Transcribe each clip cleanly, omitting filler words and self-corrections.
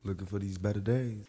Looking for these better days.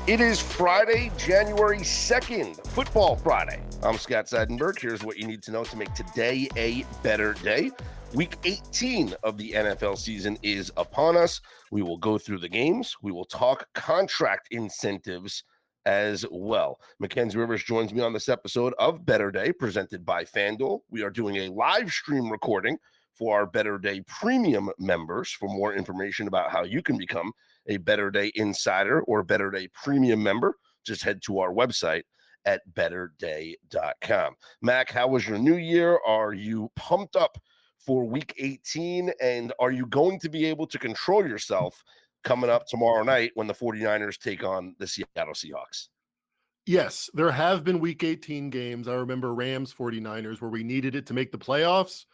It is Friday, January 2nd, Football Friday. I'm Scott Seidenberg. Here's what you need to know to make today a better day. Week 18 of the NFL season is upon us. We will go through the games. We will talk contract incentives as well. Mackenzie Rivers joins me on this episode of Better Day, presented by FanDuel. We are doing a live stream recording for our Better Day premium members. For more information about how you can become a Better Day Insider or Better Day Premium member, just head to our website at betterday.com. Mac, how was your new year? Are you pumped up for week 18? And are you going to be able to control yourself coming up tomorrow night when the 49ers take on the Seattle Seahawks? Yes, there have been week 18 games. I remember Rams 49ers where we needed it to make the playoffs,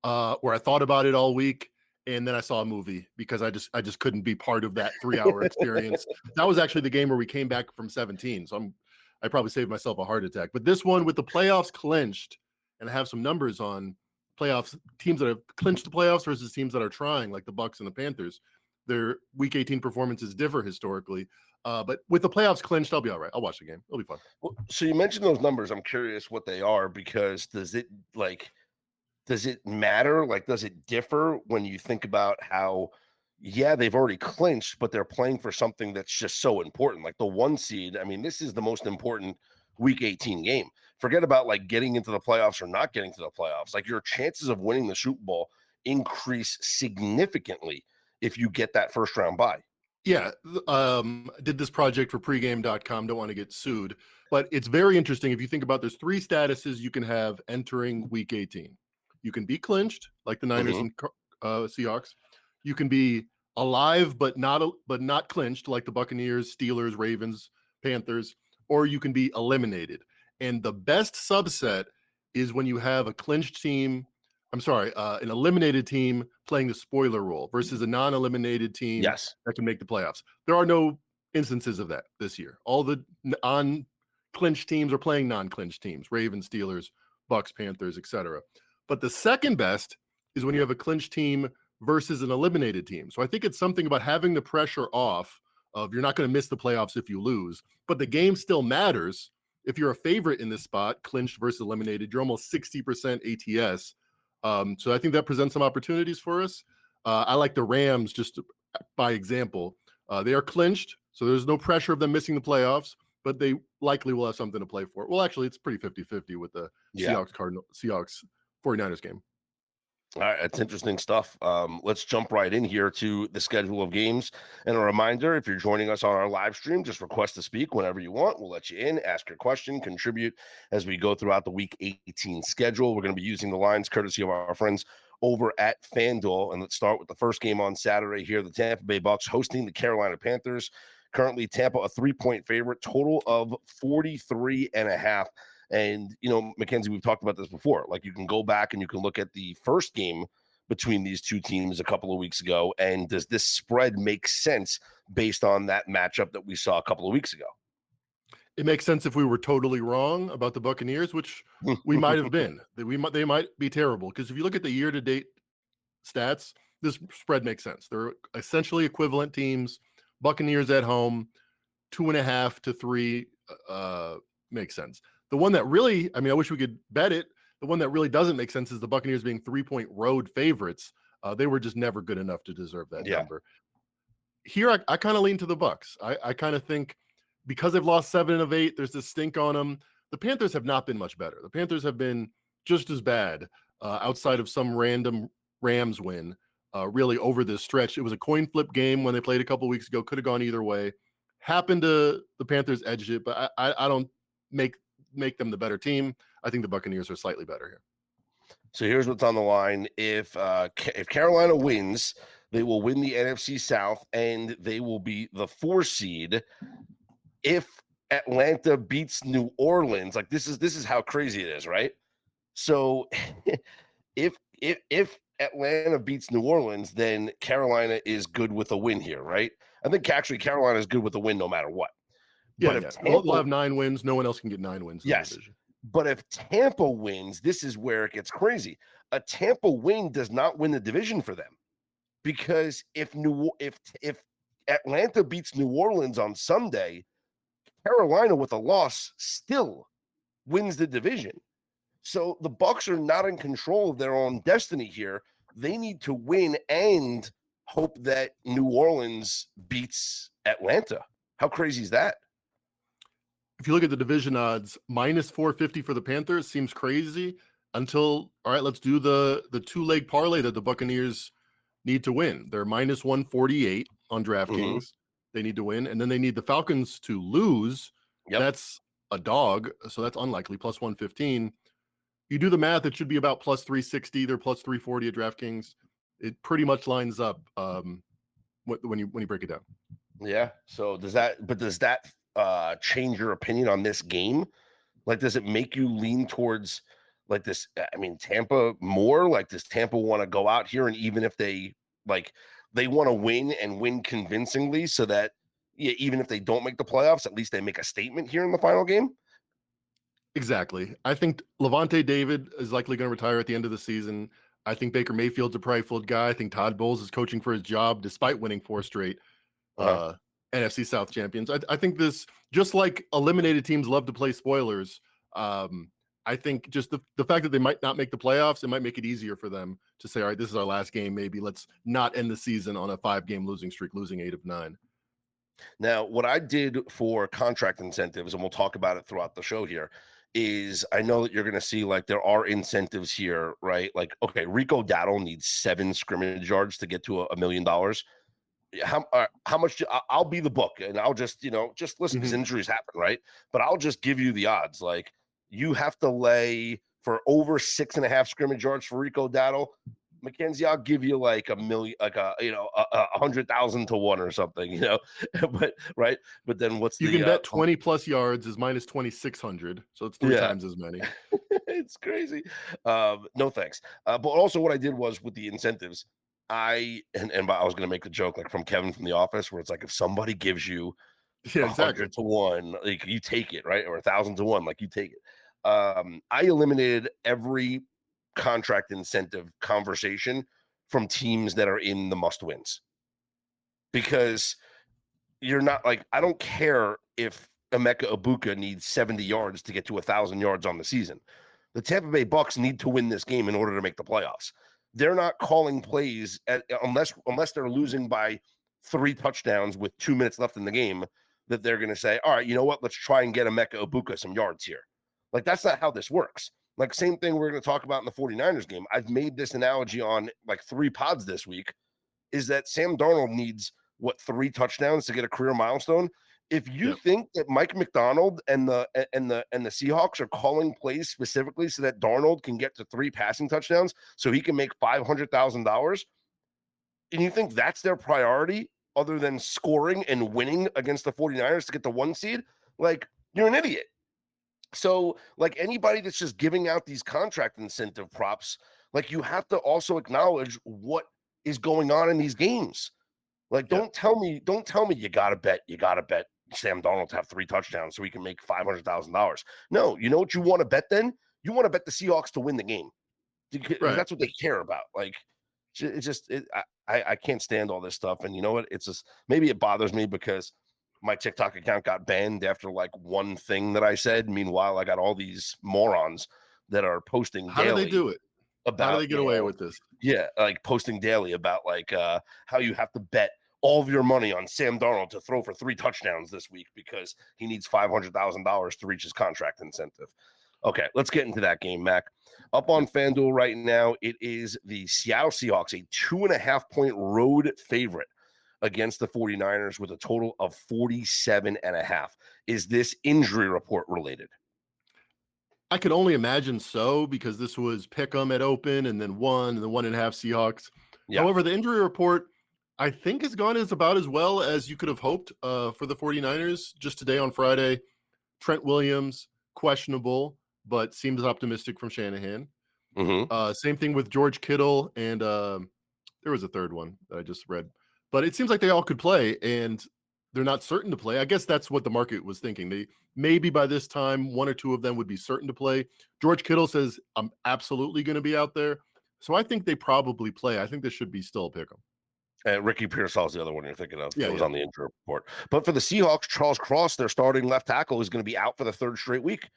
where I thought about it all week. And then I saw a movie because I just couldn't be part of that 3-hour experience. That was actually the game where we came back from 17. So I probably saved myself a heart attack. But this one with the playoffs clinched, and I have some numbers on playoffs, teams that have clinched the playoffs versus teams that are trying, like the Bucs and the Panthers. Their week 18 performances differ historically. But with the playoffs clinched, I'll be all right. I'll watch the game. It'll be fun. Well, so you mentioned those numbers. I'm curious what they are, because does it matter? Like, does it differ when you think about how, yeah, they've already clinched, but they're playing for something that's just so important, like the 1 seed. I mean, this is the most important week 18 game. Forget about like getting into the playoffs or not getting to the playoffs. Like, your chances of winning the Super Bowl increase significantly if you get that first round bye. Yeah, did this project for pregame.com. Don't want to get sued, but it's very interesting. If you think about, there's 3 statuses you can have entering week 18. You can be clinched, like the Niners and Seahawks. You can be alive but not clinched, like the Buccaneers, Steelers, Ravens, Panthers, or you can be eliminated. And the best subset is when you have a clinched team. An eliminated team playing the spoiler role versus a non-eliminated team that can make the playoffs. There are no instances of that this year. All the clinched teams are playing non-clinched teams: Ravens, Steelers, Bucs, Panthers, etc. But the second best is when you have a clinched team versus an eliminated team. So I think it's something about having the pressure off of, you're not going to miss the playoffs if you lose, but the game still matters. If you're a favorite in this spot, clinched versus eliminated, you're almost 60% ATS. So I think that presents some opportunities for us. I like the Rams, just by example. They are clinched, so there's no pressure of them missing the playoffs, but they likely will have something to play for. Well, actually, it's pretty 50-50 with the Seahawks 49ers game. All right, that's interesting stuff. Let's jump right in here to the schedule of games. And a reminder, if you're joining us on our live stream, just request to speak whenever you want. We'll let you in, ask your question, contribute as we go throughout the week 18 schedule. We're going to be using the lines courtesy of our friends over at FanDuel. And let's start with the first game on Saturday here. The Tampa Bay Bucs hosting the Carolina Panthers. Currently, Tampa a 3-point favorite, total of 43.5. And, Mackenzie, we've talked about this before. Like, you can go back and you can look at the first game between these two teams a couple of weeks ago. And does this spread make sense based on that matchup that we saw a couple of weeks ago? It makes sense if we were totally wrong about the Buccaneers, which we might have been. They might be terrible, because if you look at the year-to-date stats, this spread makes sense. They're essentially equivalent teams. Buccaneers at home, 2.5 to 3 makes sense. The one that really, I wish we could bet it. The one that really doesn't make sense is the Buccaneers being 3-point road favorites. They were just never good enough to deserve that number. Here, I kind of lean to the Bucs. I kind of think, because they've lost 7 of 8, there's this stink on them. The Panthers have not been much better. The Panthers have been just as bad, outside of some random Rams win, really over this stretch. It was a coin flip game when they played a couple weeks ago. Could have gone either way. Happened to the Panthers edged it, but I don't make them the better team. I think the Buccaneers are slightly better here. So here's what's on the line. If Carolina wins, they will win the NFC South and they will be the 4 seed. If Atlanta beats New Orleans, like, this is how crazy it is, right? So if Atlanta beats New Orleans, then Carolina is good with a win here, right? I think actually Carolina is good with a win no matter what. Yeah, but if Tampa, they'll have 9 wins. No one else can get 9 wins. Yes, but if Tampa wins, this is where it gets crazy. A Tampa win does not win the division for them, because if Atlanta beats New Orleans on Sunday. Carolina with a loss still wins the division. So the Bucks are not in control of their own destiny here. They need to win and hope that New Orleans beats Atlanta. How crazy is that? If you look at the division odds, minus 450 for the Panthers seems crazy until, all right, let's do the two-leg parlay that the Buccaneers need to win. They're minus 148 on DraftKings. They need to win. And then they need the Falcons to lose. Yep. That's a dog. So that's unlikely, plus 115. You do the math, it should be about plus 360. They're plus 340 at DraftKings. It pretty much lines up when you break it down. Yeah. So does that change your opinion on this game? Like, does it make you lean towards like this? I mean, Tampa more? Like, does Tampa want to go out here and even if they want to win and win convincingly, so that even if they don't make the playoffs, at least they make a statement here in the final game? Exactly. I think Levante David is likely going to retire at the end of the season. I think Baker Mayfield's a prideful guy. I think Todd Bowles is coaching for his job despite winning 4 straight NFC South champions. I think this, just like eliminated teams love to play spoilers, I think just the fact that they might not make the playoffs, it might make it easier for them to say, all right, this is our last game. Maybe let's not end the season on a 5-game losing streak, losing 8 of 9. Now, what I did for contract incentives, and we'll talk about it throughout the show here, is I know that you're going to see like there are incentives here, right? Like, okay, Rico Dowdle needs 7 scrimmage yards to get to $1 million. How much? I'll be the book, and I'll just listen because injuries happen, right? But I'll just give you the odds. Like, you have to lay for over 6.5 scrimmage yards for Rico Dowdle. Mackenzie, I'll give you like $1 million, like 100,000 to 1 or something, but right. But then what's you can bet 20 plus yards is minus 2,600. So it's 3 times as many. It's crazy. No thanks. But also what I did was with the incentives, I was going to make the joke like from Kevin from The Office, where it's like, if somebody gives you 100 to 1, like you take it, right? Or 1,000 to 1, like you take it. I eliminated every contract incentive conversation from teams that are in the must wins, because you're not like, I don't care if Emeka Ibuka needs 70 yards to get to 1,000 yards on the season. The Tampa Bay Bucks need to win this game in order to make the playoffs. They're not calling plays unless they're losing by 3 touchdowns with 2 minutes left in the game, that they're going to say, all right, you know what? Let's try and get Emeka Ibuka some yards here. Like, that's not how this works. Like, same thing we're going to talk about in the 49ers game. I've made this analogy on like 3 pods this week, is that Sam Darnold needs 3 touchdowns to get a career milestone. If you think that Mike McDonald and the Seahawks are calling plays specifically so that Darnold can get to 3 passing touchdowns so he can make $500,000, and you think that's their priority other than scoring and winning against the 49ers to get the 1 seed, like, you're an idiot. So, like, anybody that's just giving out these contract incentive props, like, you have to also acknowledge what is going on in these games. Like, don't tell me you gotta bet Sam Darnold to have 3 touchdowns so he can make $500,000. No, you know what you want to bet then? You want to bet the Seahawks to win the game. Right. That's what they care about. Like, it's just I can't stand all this stuff. And you know what? It's just, maybe it bothers me because my TikTok account got banned after like one thing that I said. Meanwhile, I got all these morons that are posting daily. How do they do it? How do they get away with this? Yeah, like posting daily about like how you have to bet all of your money on Sam Darnold to throw for 3 touchdowns this week because he needs $500,000 to reach his contract incentive. Okay, let's get into that game, Mac. Up on FanDuel right now, it is the Seattle Seahawks, a 2.5-point road favorite against the 49ers with a total of 47.5. Is this injury report related? I could only imagine so, because this was Pick'em at open and then 1 and the 1.5 Seahawks. Yeah. However, the injury report, I think, has gone about as well as you could have hoped for the 49ers. Just today on Friday, Trent Williams, questionable, but seems optimistic from Shanahan. Same thing with George Kittle, and there was a third one that I just read. But it seems like they all could play, and they're not certain to play. I guess that's what the market was thinking. They maybe by this time, 1 or 2 of them would be certain to play. George Kittle says, I'm absolutely going to be out there. So I think they probably play. I think this should be still a pick 'em. Ricky Pearsall is the other one you're thinking of. Yeah, That was yeah. on the injury report. But for the Seahawks, Charles Cross, their starting left tackle, is going to be out for the third straight week.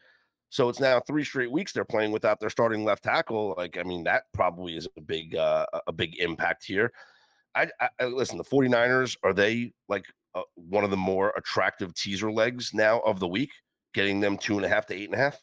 So it's now 3 straight weeks they're playing without their starting left tackle. Like, I mean, that probably is a big impact here. I listen, the 49ers, are they like one of the more attractive teaser legs now of the week, getting them 2.5 to 8.5?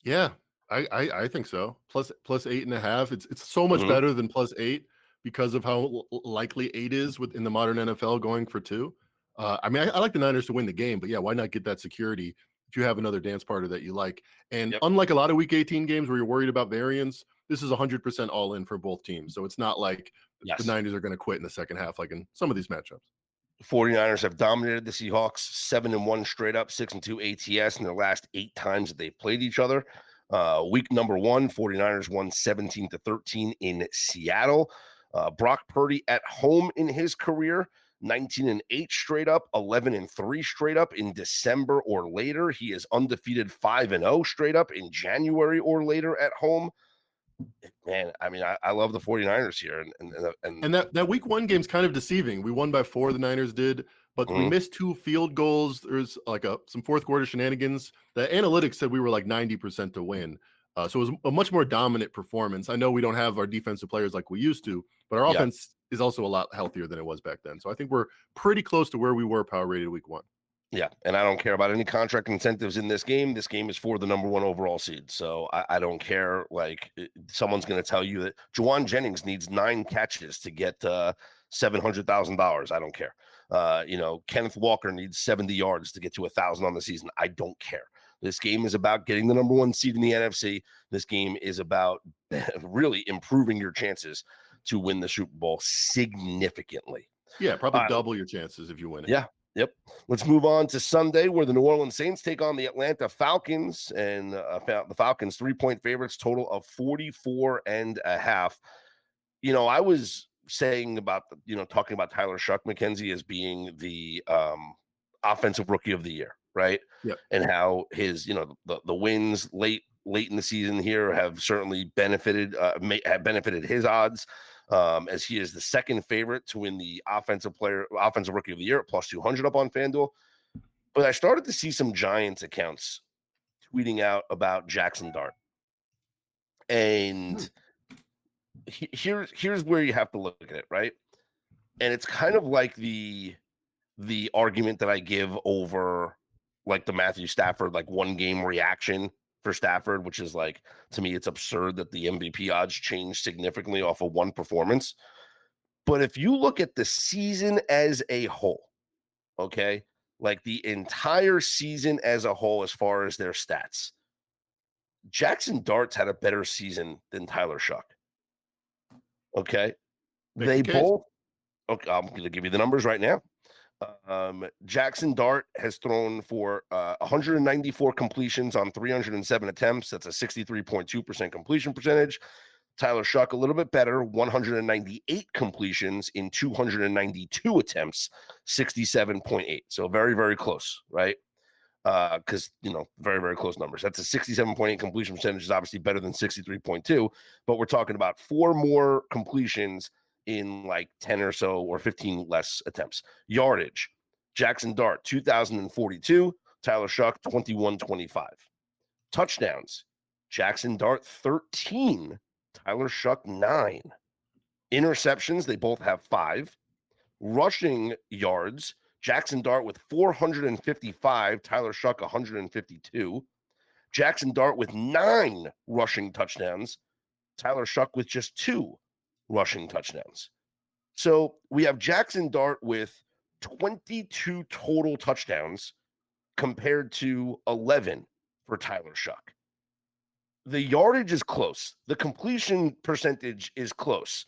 Yeah, I think so. Plus 8.5. It's so much Mhm. better than plus 8 because of how likely 8 is within the modern NFL going for 2. I mean, I like the Niners to win the game, but yeah, why not get that security if you have another dance partner that you like? And Yep. unlike a lot of Week 18 games where you're worried about variance, this is 100% all in for both teams. So it's not like the Yes. Niners are going to quit in the second half like in some of these matchups. 49ers have dominated the Seahawks 7-1 straight up, 6-2 ATS in their last 8 times that they've played each other. Week number 1, 49ers won 17-13 in Seattle. Brock Purdy at home in his career, 19-8 straight up, 11-3 straight up in December or later. He is undefeated 5-0 straight up in January or later at home. Man, I mean, I love the 49ers here. And that week 1 game's kind of deceiving. We won by 4, the Niners did, but we Mhm. missed 2 field goals. There's like some fourth quarter shenanigans. The analytics said we were like 90% to win. So it was a much more dominant performance. I know we don't have our defensive players like we used to, but our Yeah. offense is also a lot healthier than it was back then. So I think we're pretty close to where we were power rated week 1. Yeah, and I don't care about any contract incentives in this game. This game is for the number 1 overall seed, so I don't care. Like, someone's going to tell you that Juwan Jennings needs 9 catches to get $700,000. I don't care. Kenneth Walker needs 70 yards to get to 1,000 on the season. I don't care. This game is about getting the number 1 seed in the NFC. This game is about really improving your chances to win the Super Bowl significantly. Yeah, probably Uh, double your chances if you win it. yeah. Yep. Let's move on to Sunday, where the New Orleans Saints take on the Atlanta Falcons, and the Falcons 3-point favorites, total of 44.5. I was saying about talking about Tyler Shuck McKenzie as being the offensive rookie of the year, right? Yeah. And how his the wins late in the season here have certainly benefited his odds, as he is the second favorite to win the offensive rookie of the year at plus 200 up on FanDuel. But I started to see some Giants accounts tweeting out about Jackson Dart, and here's where you have to look at it, right? And it's kind of like the argument that I give over like the Matthew Stafford like 1 game reaction for Stafford, which is like, to me, it's absurd that the MVP odds change significantly off of 1 performance. But if you look at the season as a whole, okay, like the entire season as a whole, as far as their stats, Jackson Dart's had a better season than Tyler Shuck. Okay. Make They the case. both, okay, I'm going to give you the numbers right now. Jackson Dart has thrown for 194 completions on 307 attempts. That's a 63.2% completion percentage. Tyler Shuck, a little bit better, 198 completions in 292 attempts, 67.8. So very, very close, right? Because, very, very close numbers. That's a 67.8 completion percentage, is obviously better than 63.2, but we're talking about 4 more completions in like 10 or so or 15 less attempts. Yardage, Jackson Dart, 2,042. Tyler Shuck, 2,125. Touchdowns, Jackson Dart, 13. Tyler Shuck, 9. Interceptions, they both have 5. Rushing yards, Jackson Dart with 455, Tyler Shuck 152. Jackson Dart with 9 rushing touchdowns, Tyler Shuck with just 2 rushing touchdowns. So we have Jackson Dart with 22 total touchdowns compared to 11 for Tyler Shuck. The yardage is close. The completion percentage is close.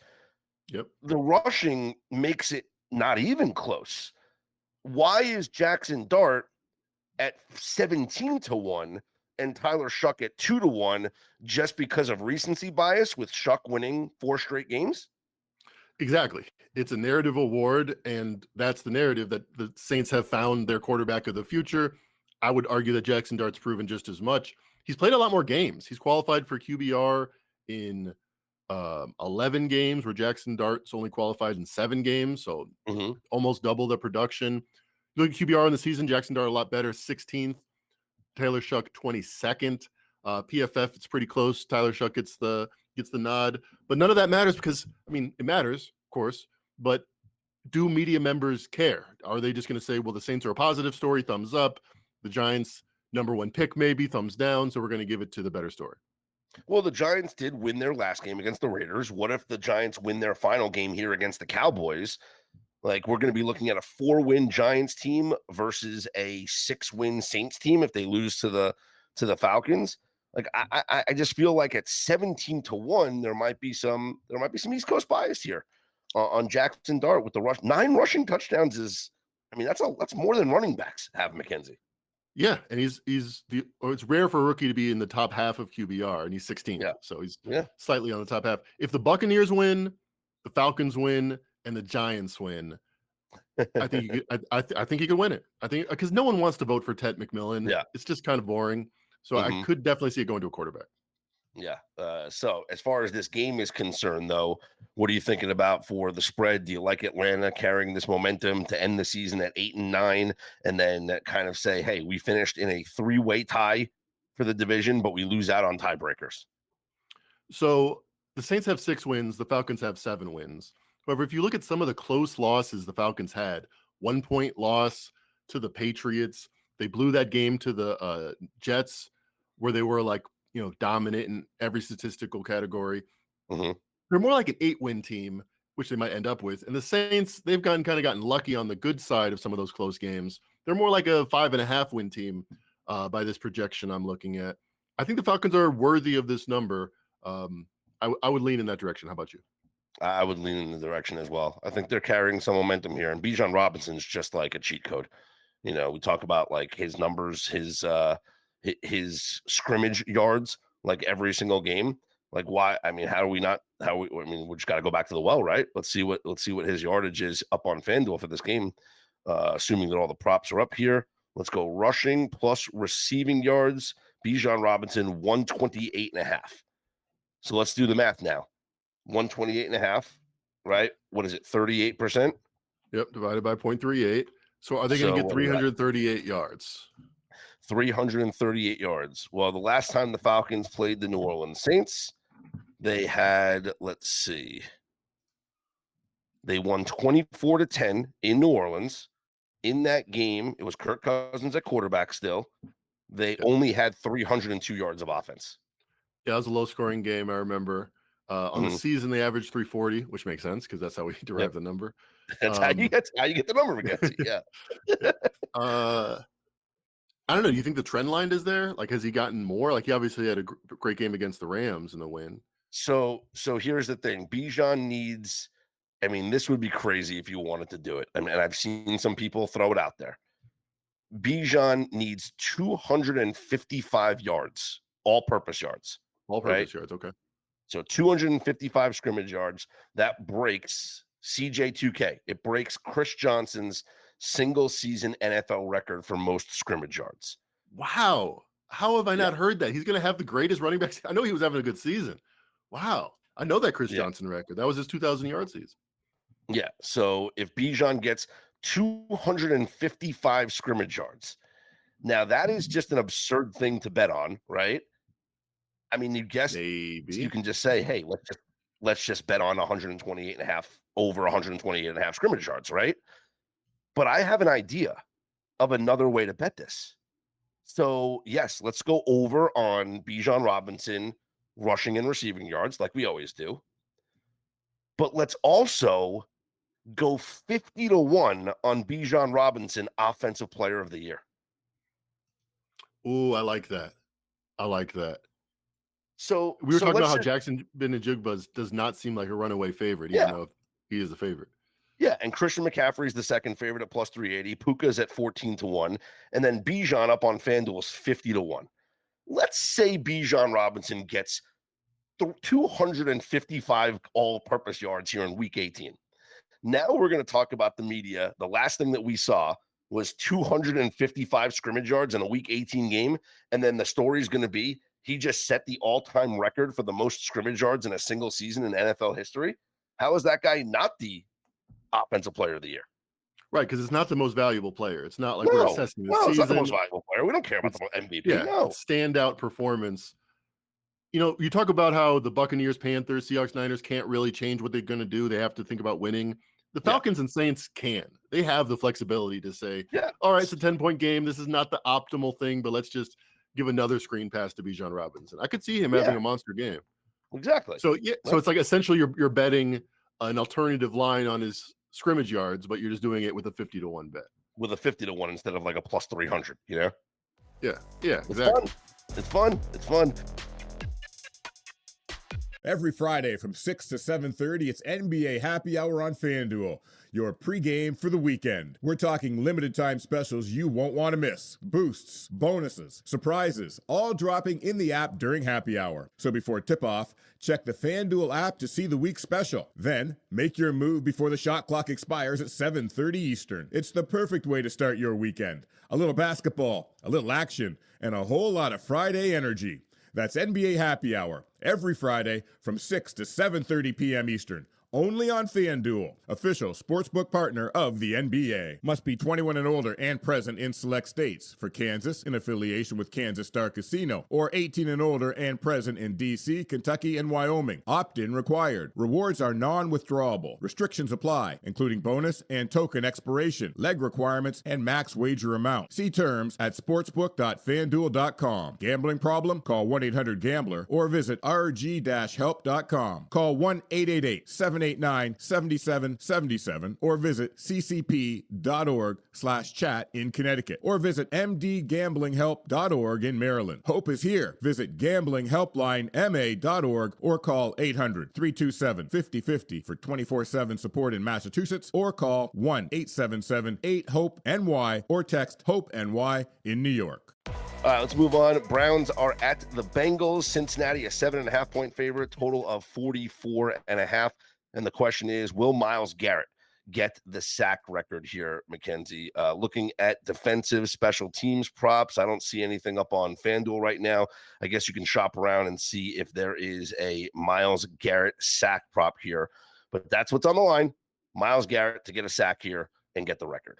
Yep. The rushing makes it not even close. Why is Jackson Dart at 17-1 and Tyler Shuck at 2-1 just because of recency bias with Shuck winning 4 straight games? Exactly. It's a narrative award, and that's the narrative that the Saints have found their quarterback of the future. I would argue that Jackson Dart's proven just as much. He's played a lot more games. He's qualified for QBR in 11 games where Jackson Dart's only qualified in 7 games, so Mhm. almost double the production. Look at QBR in the season, Jackson Dart a lot better, 16th. Taylor Shuck 22nd. PFF, it's pretty close. Tyler Shuck gets the nod, but none of that matters because I mean it matters, of course, but do media members care? Are they just going to say, well, the Saints are a positive story, thumbs up, the Giants number one pick, maybe thumbs down, so we're going to give it to the better story? Well, the Giants did win their last game against the Raiders. What if the Giants win their final game here against the Cowboys? Like, we're going to be looking at a 4-win Giants team versus a 6-win Saints team if they lose to the Falcons. Like, I just feel like at 17-1, there might be some East Coast bias here on Jackson Dart with the 9 rushing touchdowns is, I mean, that's more than running backs have, McKenzie. Yeah, and it's rare for a rookie to be in the top half of QBR, and he's 16th, Yeah, so he's yeah. slightly on the top half. If the Buccaneers win, the Falcons win, and the Giants win, I think I think he could win it. I think because no one wants to vote for Ted McMillan. Yeah. It's just kind of boring. So I Mhm. could definitely see it going to a quarterback. Yeah. So as far as this game is concerned, though, what are you thinking about for the spread? Do you like Atlanta carrying this momentum to end the season at 8-9, and then kind of say, hey, we finished in a 3-way tie for the division, but we lose out on tiebreakers? So the Saints have 6 wins, the Falcons have 7 wins. However, if you look at some of the close losses the Falcons had, 1-point loss to the Patriots, they blew that game to the Jets, where they were like, dominant in every statistical category. Mhm. They're more like an 8-win team, which they might end up with. And the Saints, they've gotten lucky on the good side of some of those close games. They're more like a 5.5-win team by this projection I'm looking at. I think the Falcons are worthy of this number. I would lean in that direction. How about you? I would lean in the direction as well. I think they're carrying some momentum here, and Bijan Robinson's just like a cheat code. We talk about like his numbers, his scrimmage yards, like every single game. Like why? I mean, how do we not? I mean, we just got to go back to the well, right? Let's see what his yardage is up on FanDuel for this game, assuming that all the props are up here. Let's go rushing plus receiving yards. Bijan Robinson 128.5. So let's do the math now. 128.5, right? What is it? 38%. Yep, divided by 0.38. So are they going So to get what is that? 338 yards? 338 yards. Well, the last time the Falcons played the New Orleans Saints, they had, let's see, they won 24-10 in New Orleans. In that game, it was Kirk Cousins at quarterback still. They Yeah, only had 302 yards of offense. yeah, it was a low-scoring game. I remember. On the Mhm. season, they averaged 340, which makes sense because that's how we Yep. derive the number. That's how you Um, get the number, McKenzie. Yeah. yeah. Uh, I don't know. Do you think the trend line is there? Like, has he gotten more? Like, he obviously had a great game against the Rams in the win. So here's the thing. Bijan needs, I mean, this would be crazy if you wanted to do it. I mean, and I've seen some people throw it out there. Bijan needs 255 yards, all-purpose yards, right? All-purpose yards. Okay. So 255 scrimmage yards. That breaks CJ2K. It breaks Chris Johnson's single-season NFL record for most scrimmage yards. Wow. How have I Yeah, not heard that? He's going to have the greatest running backs. I know he was having a good season. Wow. I know that Chris yeah, Johnson record. That was his 2,000-yard season. yeah. So if Bijan gets 255 scrimmage yards, now that is just an absurd thing to bet on, right? I mean, you Maybe. can just say, hey, let's just bet on 128 and a half over 128 and a half scrimmage yards, right? But I have an idea of another way to bet this. So, yes, let's go over on Bijan Robinson rushing and receiving yards like we always do. But let's also go 50-1 on Bijan Robinson offensive player of the year. Ooh, I like that. I like that. So We were so talking about let's how just Jackson Benajigba does not seem like a runaway favorite, even yeah. though he is a favorite. Yeah, and Christian McCaffrey is the second favorite at plus 380. Puka's at 14-1. And then Bijan up on FanDuel is 50-1. Let's say Bijan Robinson gets 255 all-purpose yards here in week 18. Now we're going to talk about the media. The last thing that we saw was 255 scrimmage yards in a week 18 game. And then the story is going to be he just set the all-time record for the most scrimmage yards in a single season in NFL history. How is that guy not the offensive player of the year? Right, because it's not the most valuable player. It's not like we're assessing the No, it's not the season. most valuable player. We don't care about the MVP. Yeah, No. it's standout performance. You know, you talk about how the Buccaneers, Panthers, Seahawks, Niners can't really change what they're going to do. They have to think about winning. The Falcons and Saints can. They have the flexibility to say, all right, it's a 10-point game. This is not the optimal thing, but let's just give another screen pass to Bijan Robinson. I could see him having a monster game. Exactly. So, so it's like essentially you're betting an alternative line on his scrimmage yards, but you're just doing it with a 50-1 bet. With a 50-1 instead of like a plus 300, you know? Yeah, exactly. It's fun. Every Friday from 6 to 7:30, it's NBA Happy Hour on FanDuel, your pregame for the weekend. We're talking limited time specials you won't want to miss. Boosts, bonuses, surprises, all dropping in the app during happy hour. So before tip-off, check the FanDuel app to see the week's special. Then, make your move before the shot clock expires at 7:30 Eastern. It's the perfect way to start your weekend. A little basketball, a little action, and a whole lot of Friday energy. That's NBA Happy Hour, every Friday from 6 to 7:30 p.m. Eastern, only on FanDuel, official sportsbook partner of the NBA. Must be 21 and older and present in select states. For Kansas, in affiliation with Kansas Star Casino, or 18 and older and present in D.C., Kentucky, and Wyoming. Opt-in required. Rewards are non-withdrawable. Restrictions apply, including bonus and token expiration, leg requirements, and max wager amount. See terms at sportsbook.fanduel.com. Gambling problem? Call 1-800-GAMBLER or visit rg-help.com. Call 1-888-789-7777 or visit ccp.org/chat in Connecticut or visit mdgamblinghelp.org in Maryland. Hope is here. Visit gamblinghelplinema.org or call 800-327-5050 for 24/7 support in Massachusetts or call 1-877-8-HOPE-NY or text HOPE-NY in New York. All right, let's move on. Browns are at the Bengals. Cincinnati, a 7.5-point favorite, total of 44.5. And the question is, will Myles Garrett get the sack record here, Mackenzie? Looking at defensive special teams props, I don't see anything up on FanDuel right now. I guess you can shop around and see if there is a Myles Garrett sack prop here. But that's what's on the line. Myles Garrett to get a sack here and get the record.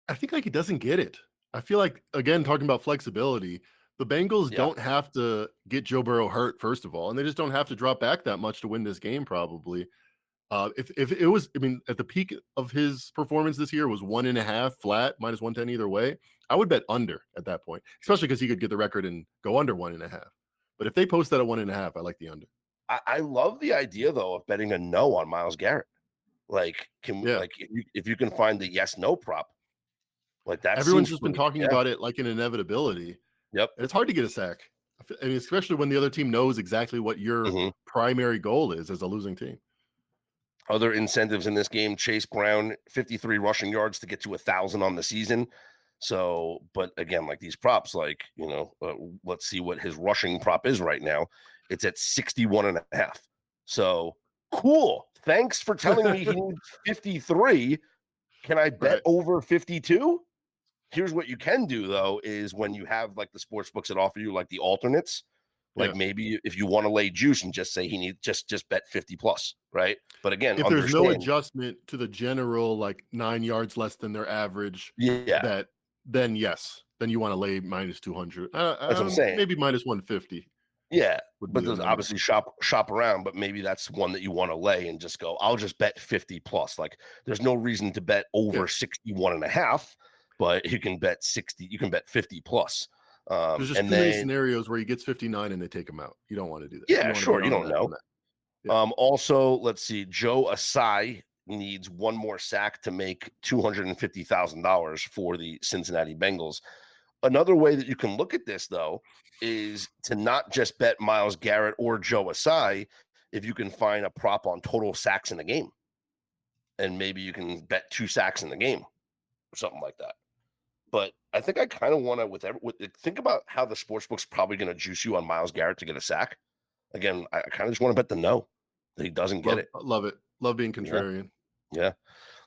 I think like he doesn't get it. I feel like, again, talking about flexibility, the Bengals don't have to get Joe Burrow hurt, first of all, and they just don't have to drop back that much to win this game, probably. If it was, I mean, at the peak of his performance this year was 1.5 flat, minus 110 either way, I would bet under at that point, especially because he could get the record and go under 1.5. But if they post that at 1.5, I like the under. I love the idea, though, of betting a no on Myles Garrett. Like, if you can find the yes/no prop. Like that. Everyone's just been talking about it like an inevitability. Yep. And it's hard to get a sack. I mean, especially when the other team knows exactly what your primary goal is as a losing team. Other incentives in this game: Chase Brown, 53 rushing yards to get to 1,000 on the season. So, but again, like these props, like, you know, let's see what his rushing prop is right now. It's at 61.5. So cool. Thanks for telling me he needs 53. Can I bet over 52? Here's what you can do, though, is when you have like the sports books that offer you like the alternates, like maybe if you want to lay juice and just say he needs just bet 50 plus, right? But again, if there's no adjustment to the general like 9 yards less than their average, bet, then yes, then you want to lay minus 200. That's what I'm saying. Maybe minus 150. Yeah, but there's obviously shop around, but maybe that's one that you want to lay and just go, I'll just bet 50 plus. Like there's no reason to bet over 61.5, but you can bet 60, you can bet 50 plus. There's just too many scenarios where he gets 59 and they take him out. You don't want to do that. Yeah, sure. You don't know. Also, let's see. Joe Asai needs one more sack to make $250,000 for the Cincinnati Bengals. Another way that you can look at this, though, is to not just bet Myles Garrett or Joe Asai if you can find a prop on total sacks in the game. And maybe you can bet 2 sacks in the game or something like that. But I think I kind of want to, think about how the sportsbook's probably going to juice you on Myles Garrett to get a sack. Again, I kind of just want to bet the no, that he doesn't get it. Love it. Love being contrarian. Yeah.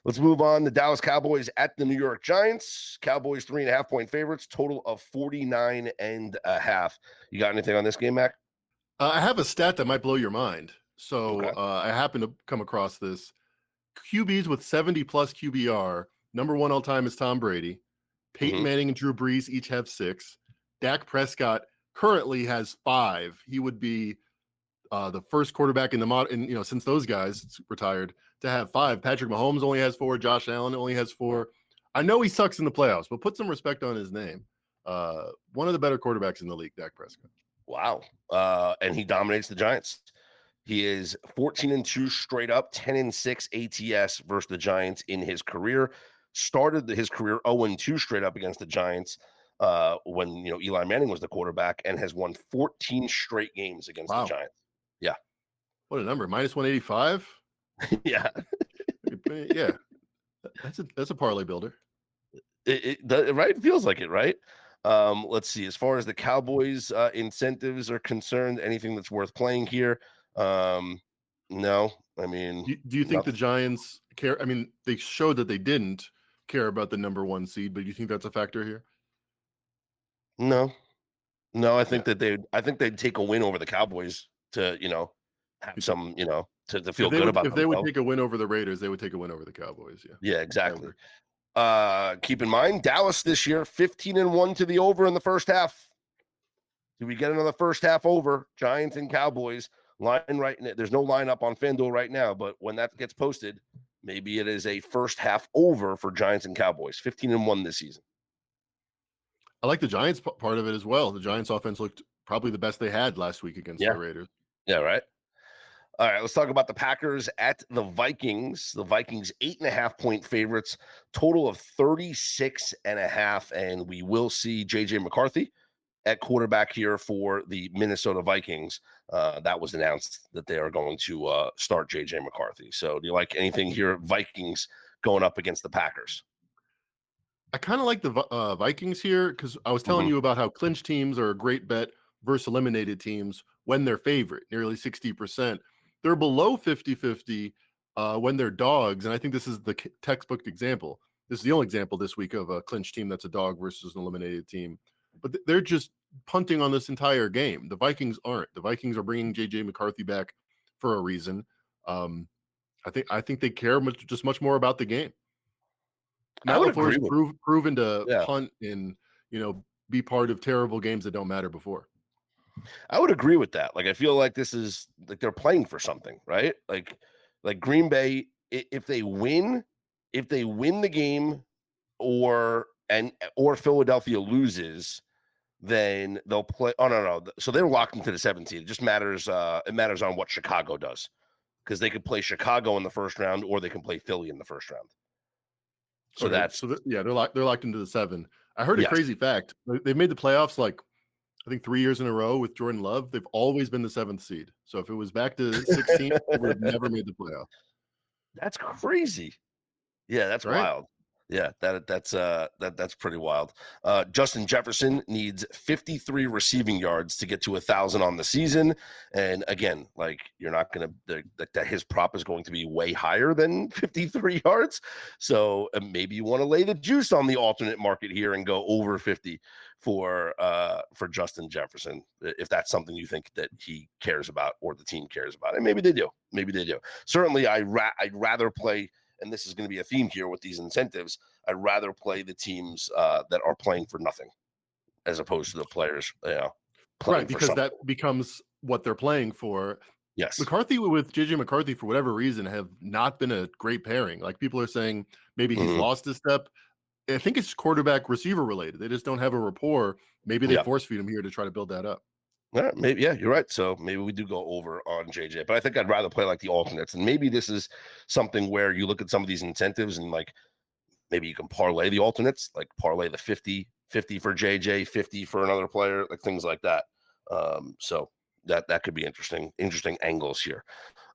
Let's move on. The Dallas Cowboys at the New York Giants. Cowboys 3.5-point favorites, total of 49.5. You got anything on this game, Mac? I have a stat that might blow your mind. So Okay. I happened to come across this. QBs with 70 plus QBR, number one all time is Tom Brady. Peyton Mhm. Manning and Drew Brees each have 6. Dak Prescott currently has 5. He would be the first quarterback in the modern, since those guys retired to have 5. Patrick Mahomes only has 4. Josh Allen only has 4. I know he sucks in the playoffs, but put some respect on his name. One of the better quarterbacks in the league, Dak Prescott. Wow. And he dominates the Giants. He is 14-2 straight up, 10-6 ATS versus the Giants in his career. Started his career 0-2 straight up against the Giants when Eli Manning was the quarterback, and has won 14 straight games against the Wow. Giants. What a number. Minus 185. Yeah. Yeah. That's a parlay builder. Right? It feels like it, right? Let's see. As far as the Cowboys incentives are concerned, anything that's worth playing here? No. I mean, Do you think the nothing. Giants care? I mean, they showed that they didn't care about the number 1 seed, but do you think that's a factor here? No. I think Yeah. they'd take a win over the Cowboys to, have some, to feel If they good would about if they would themselves. take a win over the Raiders, they would take a win over the Cowboys. Yeah. Yeah, I exactly. agree. Keep in mind, Dallas this year, 15-1 to the over in the first half. Do we get another first half over? Giants and Cowboys line right now. There's no lineup on FanDuel right now, but when that gets posted, maybe it is a first half over for Giants and Cowboys. 15-1 this season. I like the Giants part of it as well. The Giants offense looked probably the best they had last week against Yeah. the Raiders. Yeah, right. All right, let's talk about the Packers at the Vikings. The Vikings 8.5-point favorites, total of 36.5, and we will see JJ McCarthy at quarterback here for the Minnesota Vikings. That was announced that they are going to start JJ McCarthy. So do you like anything here, Vikings going up against the Packers? I kind of like the Vikings here because I was telling you about how clinch teams are a great bet versus eliminated teams when they're favorite, nearly 60%. They're below 50-50 when they're dogs, and I think this is the textbook example. This is the only example this week of a clinch team that's a dog versus an eliminated team. But they're just punting on this entire game. The Vikings aren't. The Vikings are bringing JJ McCarthy back for a reason. I think they care much more about the game. I Matt would LaFleur's agree with proven to Yeah. punt and be part of terrible games that don't matter before. I would agree with that. Like, I feel like this is like they're playing for something, right? Like Green Bay, if they win the game, or Philadelphia loses, then they'll play. Oh no. So they're locked into the 17th. It just matters. It matters on what Chicago does, because they could play Chicago in the first round, or they can play Philly in the first round. So they're locked into the 7. I heard a Yes. crazy fact. They've made the playoffs like I think 3 years in a row with Jordan Love. They've always been the 7th seed. So if it was back to 16, they would have never made the playoff. That's crazy. Yeah, that's Right? wild. Yeah, that's pretty wild. Justin Jefferson needs 53 receiving yards to get to 1,000 on the season, and again, like, you're not gonna that his prop is going to be way higher than 53 yards. So maybe you want to lay the juice on the alternate market here and go over 50 for Justin Jefferson, if that's something you think that he cares about or the team cares about, and maybe they do. Certainly, I'd rather play. And this is going to be a theme here with these incentives. I'd rather play the teams that are playing for nothing, as opposed to the players, playing Right, for because something. that becomes what they're playing for. Yes. McCarthy with JJ McCarthy, for whatever reason, have not been a great pairing. Like, people are saying maybe he's lost his step. I think it's quarterback receiver related. They just don't have a rapport. Maybe they force feed him here to try to build that up. Yeah, maybe. Yeah, you're right. So maybe we do go over on JJ, but I think I'd rather play like the alternates. And maybe this is something where you look at some of these incentives and, like, maybe you can parlay the alternates, like parlay the 50 for JJ, 50 for another player, like things like that. So that could be interesting angles here.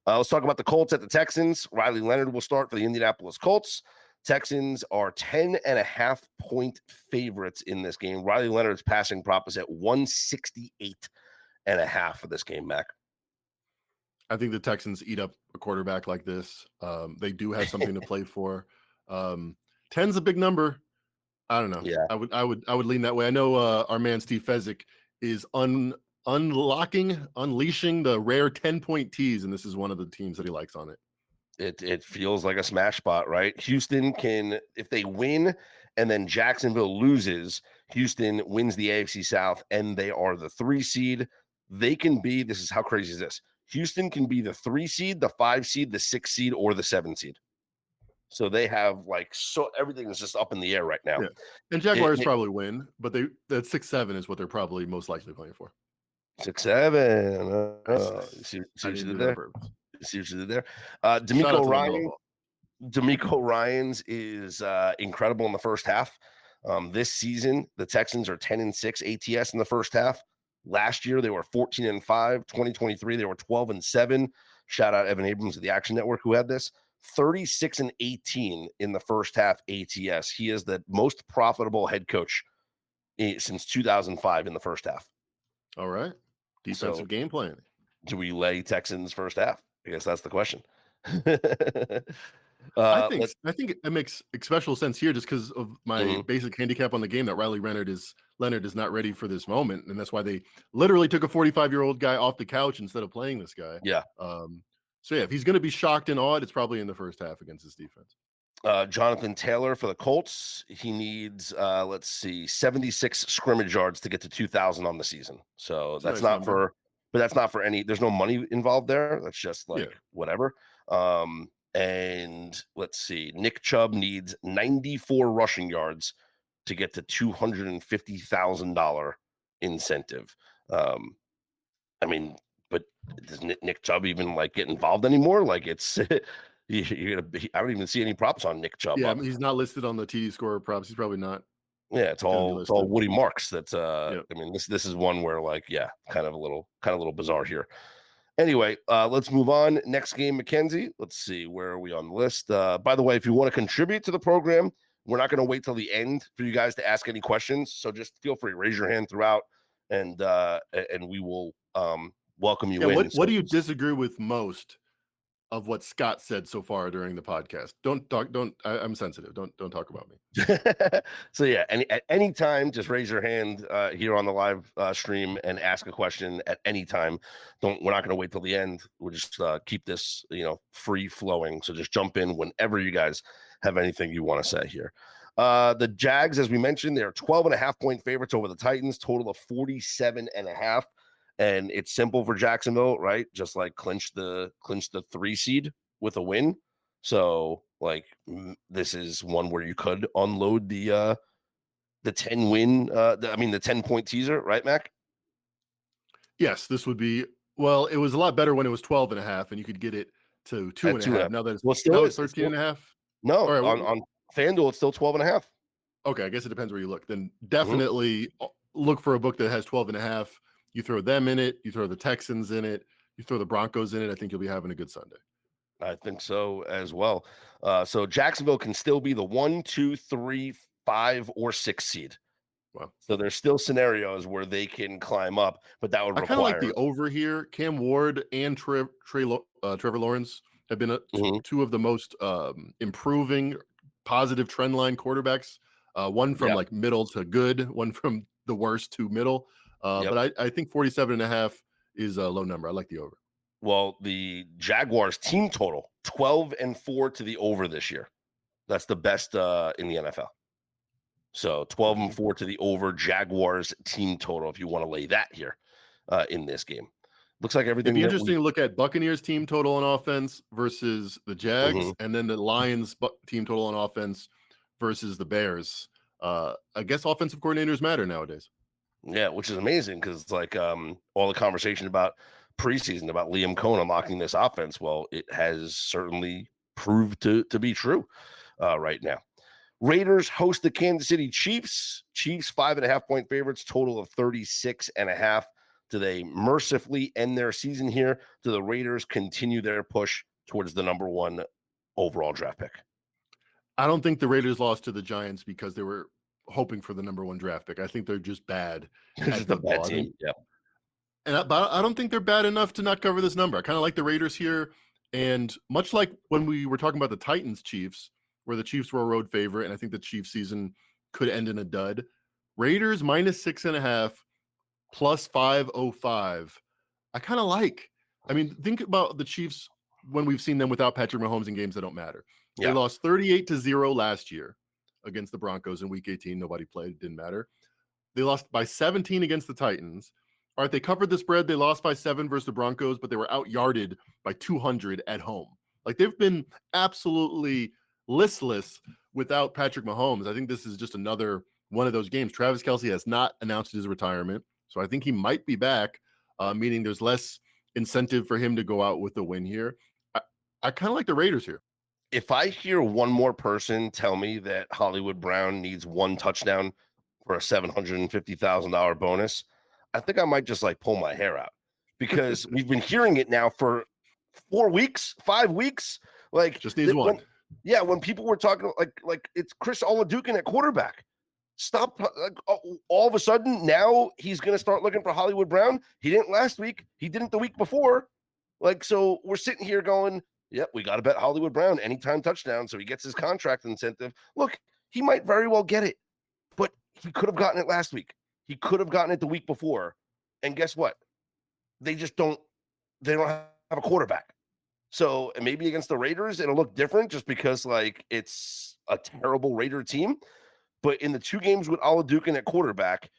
Let's talk about the Colts at the Texans. Riley Leonard will start for the Indianapolis Colts. Texans are 10.5-point favorites in this game. Riley Leonard's passing prop is at 168.5 for this game, Mac. I think the Texans eat up a quarterback like this. They do have something to play for. 10's a big number. I don't know. Yeah. I would lean that way. I know our man Steve Fezzik is unleashing the rare 10-point teas, and this is one of the teams that he likes on it. It feels like a smash spot, right? Houston can, if they win and then Jacksonville loses, Houston wins the AFC South and they are the 3 seed. They can be, this is how crazy is this? Houston can be the 3 seed, the 5 seed, the 6 seed, or the 7 seed. So they have so everything is just up in the air right now. Yeah. And Jaguars probably win, but that 6-7 is what they're probably most likely playing for. 6-7. See what you did there? See what you did there? DeMeco Ryans is incredible in the first half. This season, the Texans are 10-6 ATS in the first half. Last year, they were 14-5. 2023, they were 12-7. Shout out Evan Abrams of the Action Network who had this. 36-18 in the first half ATS. He is the most profitable head coach since 2005 in the first half. All right. Defensive game plan. Do we lay Texans first half? I guess that's the question. I think it makes special sense here just because of my basic handicap on the game that Riley Leonard is not ready for this moment. And that's why they literally took a 45-year-old guy off the couch instead of playing this guy. Yeah. So yeah, if he's going to be shocked and awed, it's probably in the first half against this defense. Jonathan Taylor for the Colts. He needs 76 scrimmage yards to get to 2,000 on the season. So that's not for any. There's no money involved there. That's just whatever. And let's see. Nick Chubb needs 94 rushing yards to get to $250,000 incentive. But does Nick Chubb even get involved anymore? It's I don't even see any props on Nick Chubb. Yeah, he's not listed on the TD scorer props. He's probably not. Yeah, it's all Woody Marks. That's this is one where kind of a little bizarre here. Anyway, let's move on. Next game, Mackenzie. Let's see, where are we on the list? By the way, if you want to contribute to the program, we're not going to wait till the end for you guys to ask any questions. So just feel free, raise your hand throughout, and we will welcome you in. What do you disagree with most of what Scott said so far during the podcast? I'm sensitive. Don't talk about me. So yeah, at any time, just raise your hand here on the live stream and ask a question at any time. We're not going to wait till the end. We'll just keep this, free flowing. So just jump in whenever you guys have anything you want to say here. The Jags, as we mentioned, they're 12.5-point favorites over the Titans, total of 47.5. And it's simple for Jacksonville, right? Just clinch the 3 seed with a win. So this is one where you could unload the 10 win, the 10-point teaser, right, Mac? Yes, this would be. Well, it was a lot better when it was 12.5, and you could get it to 2.5. Now that it's 13.5. No, on FanDuel it's still 12.5. Okay, I guess it depends where you look. Then definitely look for a book that has 12.5. You throw them in it, you throw the Texans in it, you throw the Broncos in it. I think you'll be having a good Sunday. I think so as well. So Jacksonville can still be the 1, 2, 3, 5, or 6 seed. Wow. So there's still scenarios where they can climb up, but that would require. I kind of like the over here. Cam Ward and Trevor Lawrence have been two of the most improving, positive trend line quarterbacks. One from middle to good, one from the worst to middle. But I think 47.5 is a low number. I like the over. Well, the Jaguars team total 12-4 to the over this year. That's the best in the NFL. So 12-4 to the over, Jaguars team total. If you want to lay that here in this game, looks like everything. It'd be interesting to look at Buccaneers team total on offense versus the Jags, and then the Lions team total on offense versus the Bears. I guess offensive coordinators matter nowadays. Yeah, which is amazing because all the conversation about preseason about Liam Cohen unlocking this offense, well, it has certainly proved to be true right now. Raiders host the Kansas City Chiefs. Chiefs 5.5-point favorites, total of 36.5. Do they mercifully end their season here? Do the Raiders continue their push towards the number 1 overall draft pick? I don't think the Raiders lost to the Giants because they were hoping for the number 1 draft pick. I think they're just bad. Just a bad team. Yeah. But I don't think they're bad enough to not cover this number. I kind of like the Raiders here. And much like when we were talking about the Titans Chiefs, where the Chiefs were a road favorite, and I think the Chiefs season could end in a dud. Raiders -6.5, plus 505. I kind of like. I mean, think about the Chiefs when we've seen them without Patrick Mahomes in games that don't matter. They lost 38-0 last year against the Broncos in Week 18. Nobody played. It didn't matter. They lost by 17 against the Titans. All right, they covered the spread. They lost by 7 versus the Broncos, but they were out-yarded by 200 at home. Like, they've been absolutely listless without Patrick Mahomes. I think this is just another one of those games. Travis Kelce has not announced his retirement, so I think he might be back, meaning there's less incentive for him to go out with a win here. I kind of like the Raiders here. If I hear one more person tell me that Hollywood Brown needs one touchdown for a $750,000 bonus, I think I might just like pull my hair out, because we've been hearing it now for 4 weeks, 5 weeks. Like, just needs one. When people were talking like it's Chris Oladukin at quarterback. Stop. Like, all of a sudden now he's going to start looking for Hollywood Brown. He didn't last week. He didn't the week before. Like, so we're sitting here going, yep, we got to bet Hollywood Brown anytime touchdown so he gets his contract incentive. Look, he might very well get it, but he could have gotten it last week. He could have gotten it the week before. And guess what? They don't have a quarterback. So maybe against the Raiders, it'll look different just because, like, it's a terrible Raider team. But in the 2 games with Oladukin at quarterback,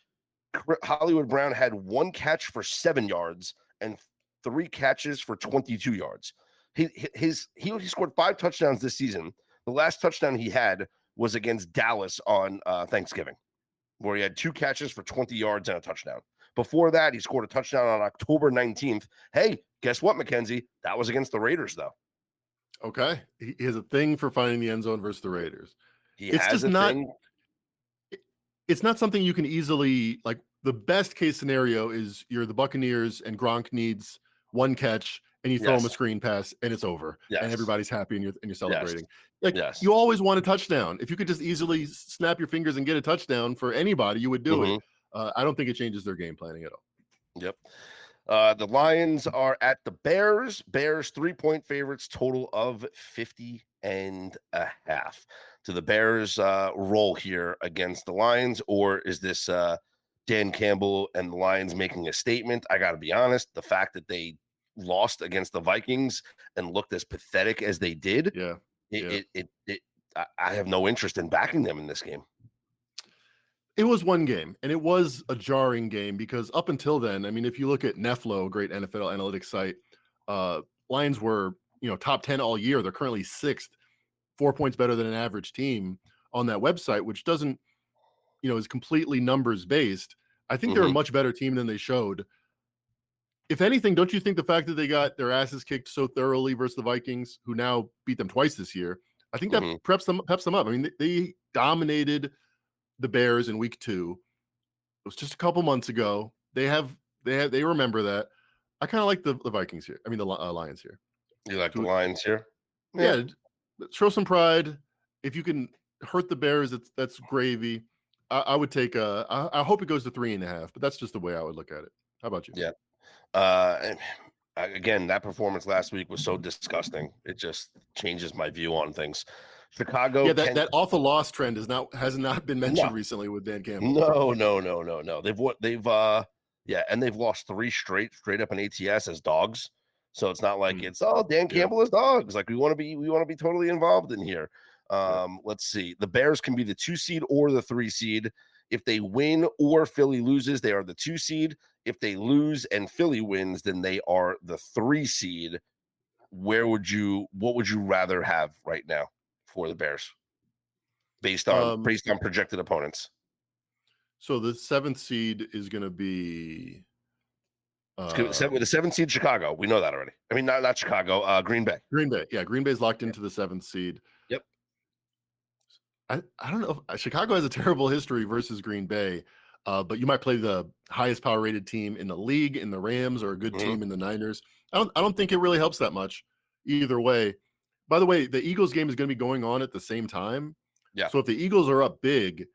Hollywood Brown had 1 catch for 7 yards and 3 catches for 22 yards. He scored 5 touchdowns this season. The last touchdown he had was against Dallas on Thanksgiving, where he had 2 catches for 20 yards and a touchdown. Before that, he scored a touchdown on October 19th. Hey, guess what, Mackenzie? That was against the Raiders, though. Okay. He has a thing for finding the end zone versus the Raiders. Thing. It's not something you can easily, like, the best case scenario is you're the Buccaneers and Gronk needs 1 catch and you throw him a screen pass and it's over and everybody's happy and you're celebrating. You always want a touchdown. If you could just easily snap your fingers and get a touchdown for anybody, you would do it. I don't think it changes their game planning at all. Yep. The Lions are at the Bears. Bears 3-point favorites, total of 50.5. Do the Bears roll here against the Lions, or is this Dan Campbell and the Lions making a statement? I got to be honest, the fact that they lost against the Vikings and looked as pathetic as they did, I have no interest in backing them in this game. It was one game, and it was a jarring game because up until then, I mean, if you look at Neflo, a great NFL analytics site, Lions were, top 10 all year. They're currently 6th, 4 points better than an average team on that website, which doesn't, is completely numbers based. I think they're a much better team than they showed. If anything, don't you think the fact that they got their asses kicked so thoroughly versus the Vikings, who now beat them twice this year, I think that peps them up. I mean, they dominated the Bears in week 2. It was just a couple months ago. They remember that. I kind of like the Vikings here. I mean, the Lions here. You like the Lions here? Yeah. Show some pride. If you can hurt the Bears, that's gravy. I would take I hope it goes to 3.5, but that's just the way I would look at it. How about you? Yeah. Again, that performance last week was so disgusting. It just changes my view on things. Chicago. Yeah, that awful loss trend has not been mentioned recently with Dan Campbell. No. They've lost 3 straight up in ATS as dogs. So it's not like it's Dan Campbell as dogs. Like, we want to be totally involved in here. Let's see. The Bears can be the 2 seed or the 3 seed. If they win or Philly loses, they are the 2 seed. If they lose and Philly wins, then they are the 3 seed. What would you rather have right now for the Bears based on projected opponents? So the 7th seed is going to be with the 7th seed, Chicago. We know that already. I mean, not Chicago, Green Bay. Green Bay. Yeah, Green Bay's locked into the 7th seed. Yep. I don't know if Chicago has a terrible history versus Green Bay, but you might play the highest power rated team in the league in the Rams or a good team in the Niners. I don't think it really helps that much either way. By the way, the Eagles game is going to be going on at the same time. Yeah. So if the Eagles are up big,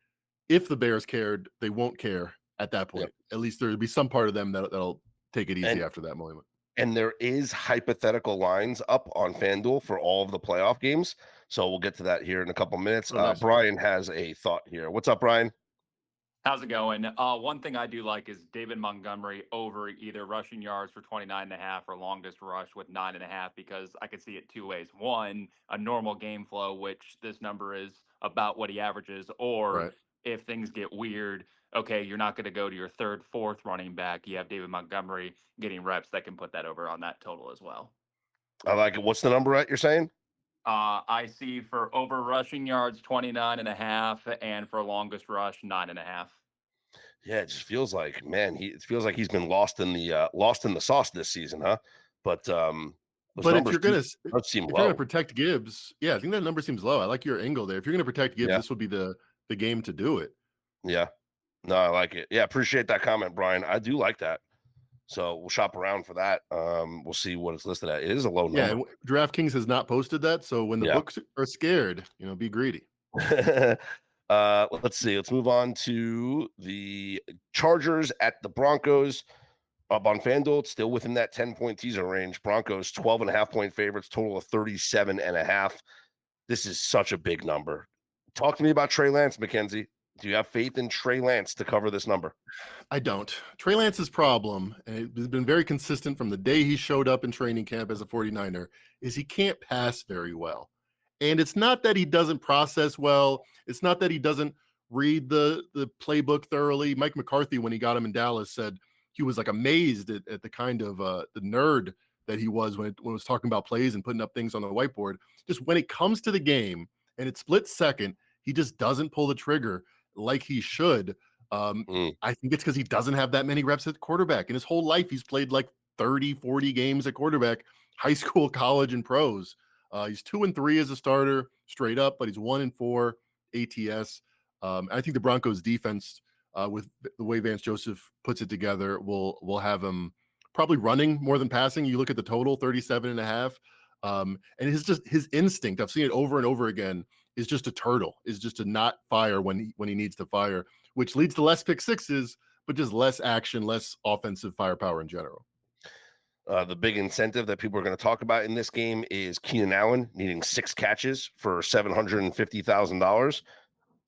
if the Bears cared, they won't care at that point. Yep. At least there'll be some part of them that'll take it easy after that moment. And there is hypothetical lines up on FanDuel for all of the playoff games. So we'll get to that here in a couple minutes. Oh, nice. Brian has a thought here. What's up, Brian? How's it going? One thing I do like is David Montgomery over either rushing yards for 29.5 or longest rush with 9.5, because I could see it two ways. One, a normal game flow, which this number is about what he averages, or Right. if things get weird, okay, you're not going to go to your third, fourth running back. You have David Montgomery getting reps that can put that over on that total as well. I like it. What's the number at you're saying? I see for over rushing yards 29.5, and for longest rush 9.5. Yeah, it just feels like, man, it feels like he's been lost in the sauce this season, huh? But those But if numbers you're gonna seem if you're gonna low. protect Gibbs, yeah, I think that number seems low. I like your angle there. If you're gonna protect Gibbs, Yeah. this would be the game to do it. Yeah. No, I like it. Yeah, appreciate that comment, Brian. I do like that. So we'll shop around for that. We'll see what it's listed at. It is a low Yeah, number. and DraftKings has not posted that, so when the Yeah. books are scared, be greedy. Let's see. Let's move on to the Chargers at the Broncos. Up on FanDuel, it's still within that 10-point teaser range. Broncos 12.5-point favorites, total of 37.5. This is such a big number. Talk to me about Trey Lance, Mackenzie. Do you have faith in Trey Lance to cover this number? I don't. Trey Lance's problem, and it's been very consistent from the day he showed up in training camp as a 49er, is he can't pass very well. And it's not that he doesn't process well. It's not that he doesn't read the playbook thoroughly. Mike McCarthy, when he got him in Dallas, said he was like amazed at the kind of the nerd that he was when it was talking about plays and putting up things on the whiteboard. Just when it comes to the game and it's split second, he just doesn't pull the trigger like he should. I think it's because he doesn't have that many reps at quarterback. In his whole life, he's played like 30, 40 games at quarterback, high school, college, and pros. He's 2-3 as a starter straight up, but he's 1-4 ATS. I think the Broncos defense, with the way Vance Joseph puts it together, will have him probably running more than passing. You look at the total, 37.5. And his instinct, I've seen it over and over again, is just a turtle, is just to not fire when he needs to fire, which leads to less pick sixes, but just less action, less offensive firepower in general. The big incentive that people are going to talk about in this game is Keenan Allen needing 6 catches for $750,000.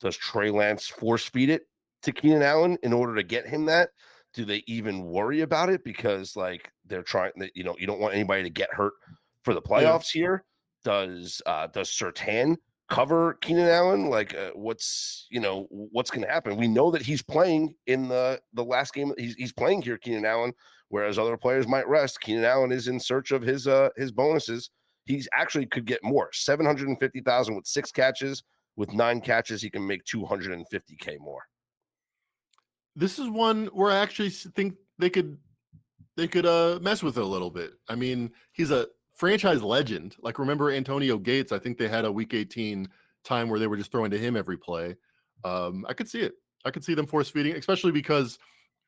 Does Trey Lance force feed it to Keenan Allen in order to get him that? Do they even worry about it? Because they're trying, you don't want anybody to get hurt for the playoffs here. Does Surtain cover Keenan Allen? What's going to happen? We know that he's playing in the last game. He's playing here, Keenan Allen, whereas other players might rest. Keenan Allen is in search of his bonuses. He's actually could get more, $750,000 with 6 catches. With 9 catches, he can make $250K more. This is one where I actually think they could mess with it a little bit. I mean, he's a franchise legend. Like, remember Antonio Gates? I think they had a week 18 time where they were just throwing to him every play. I could see it. I could see them force feeding, especially because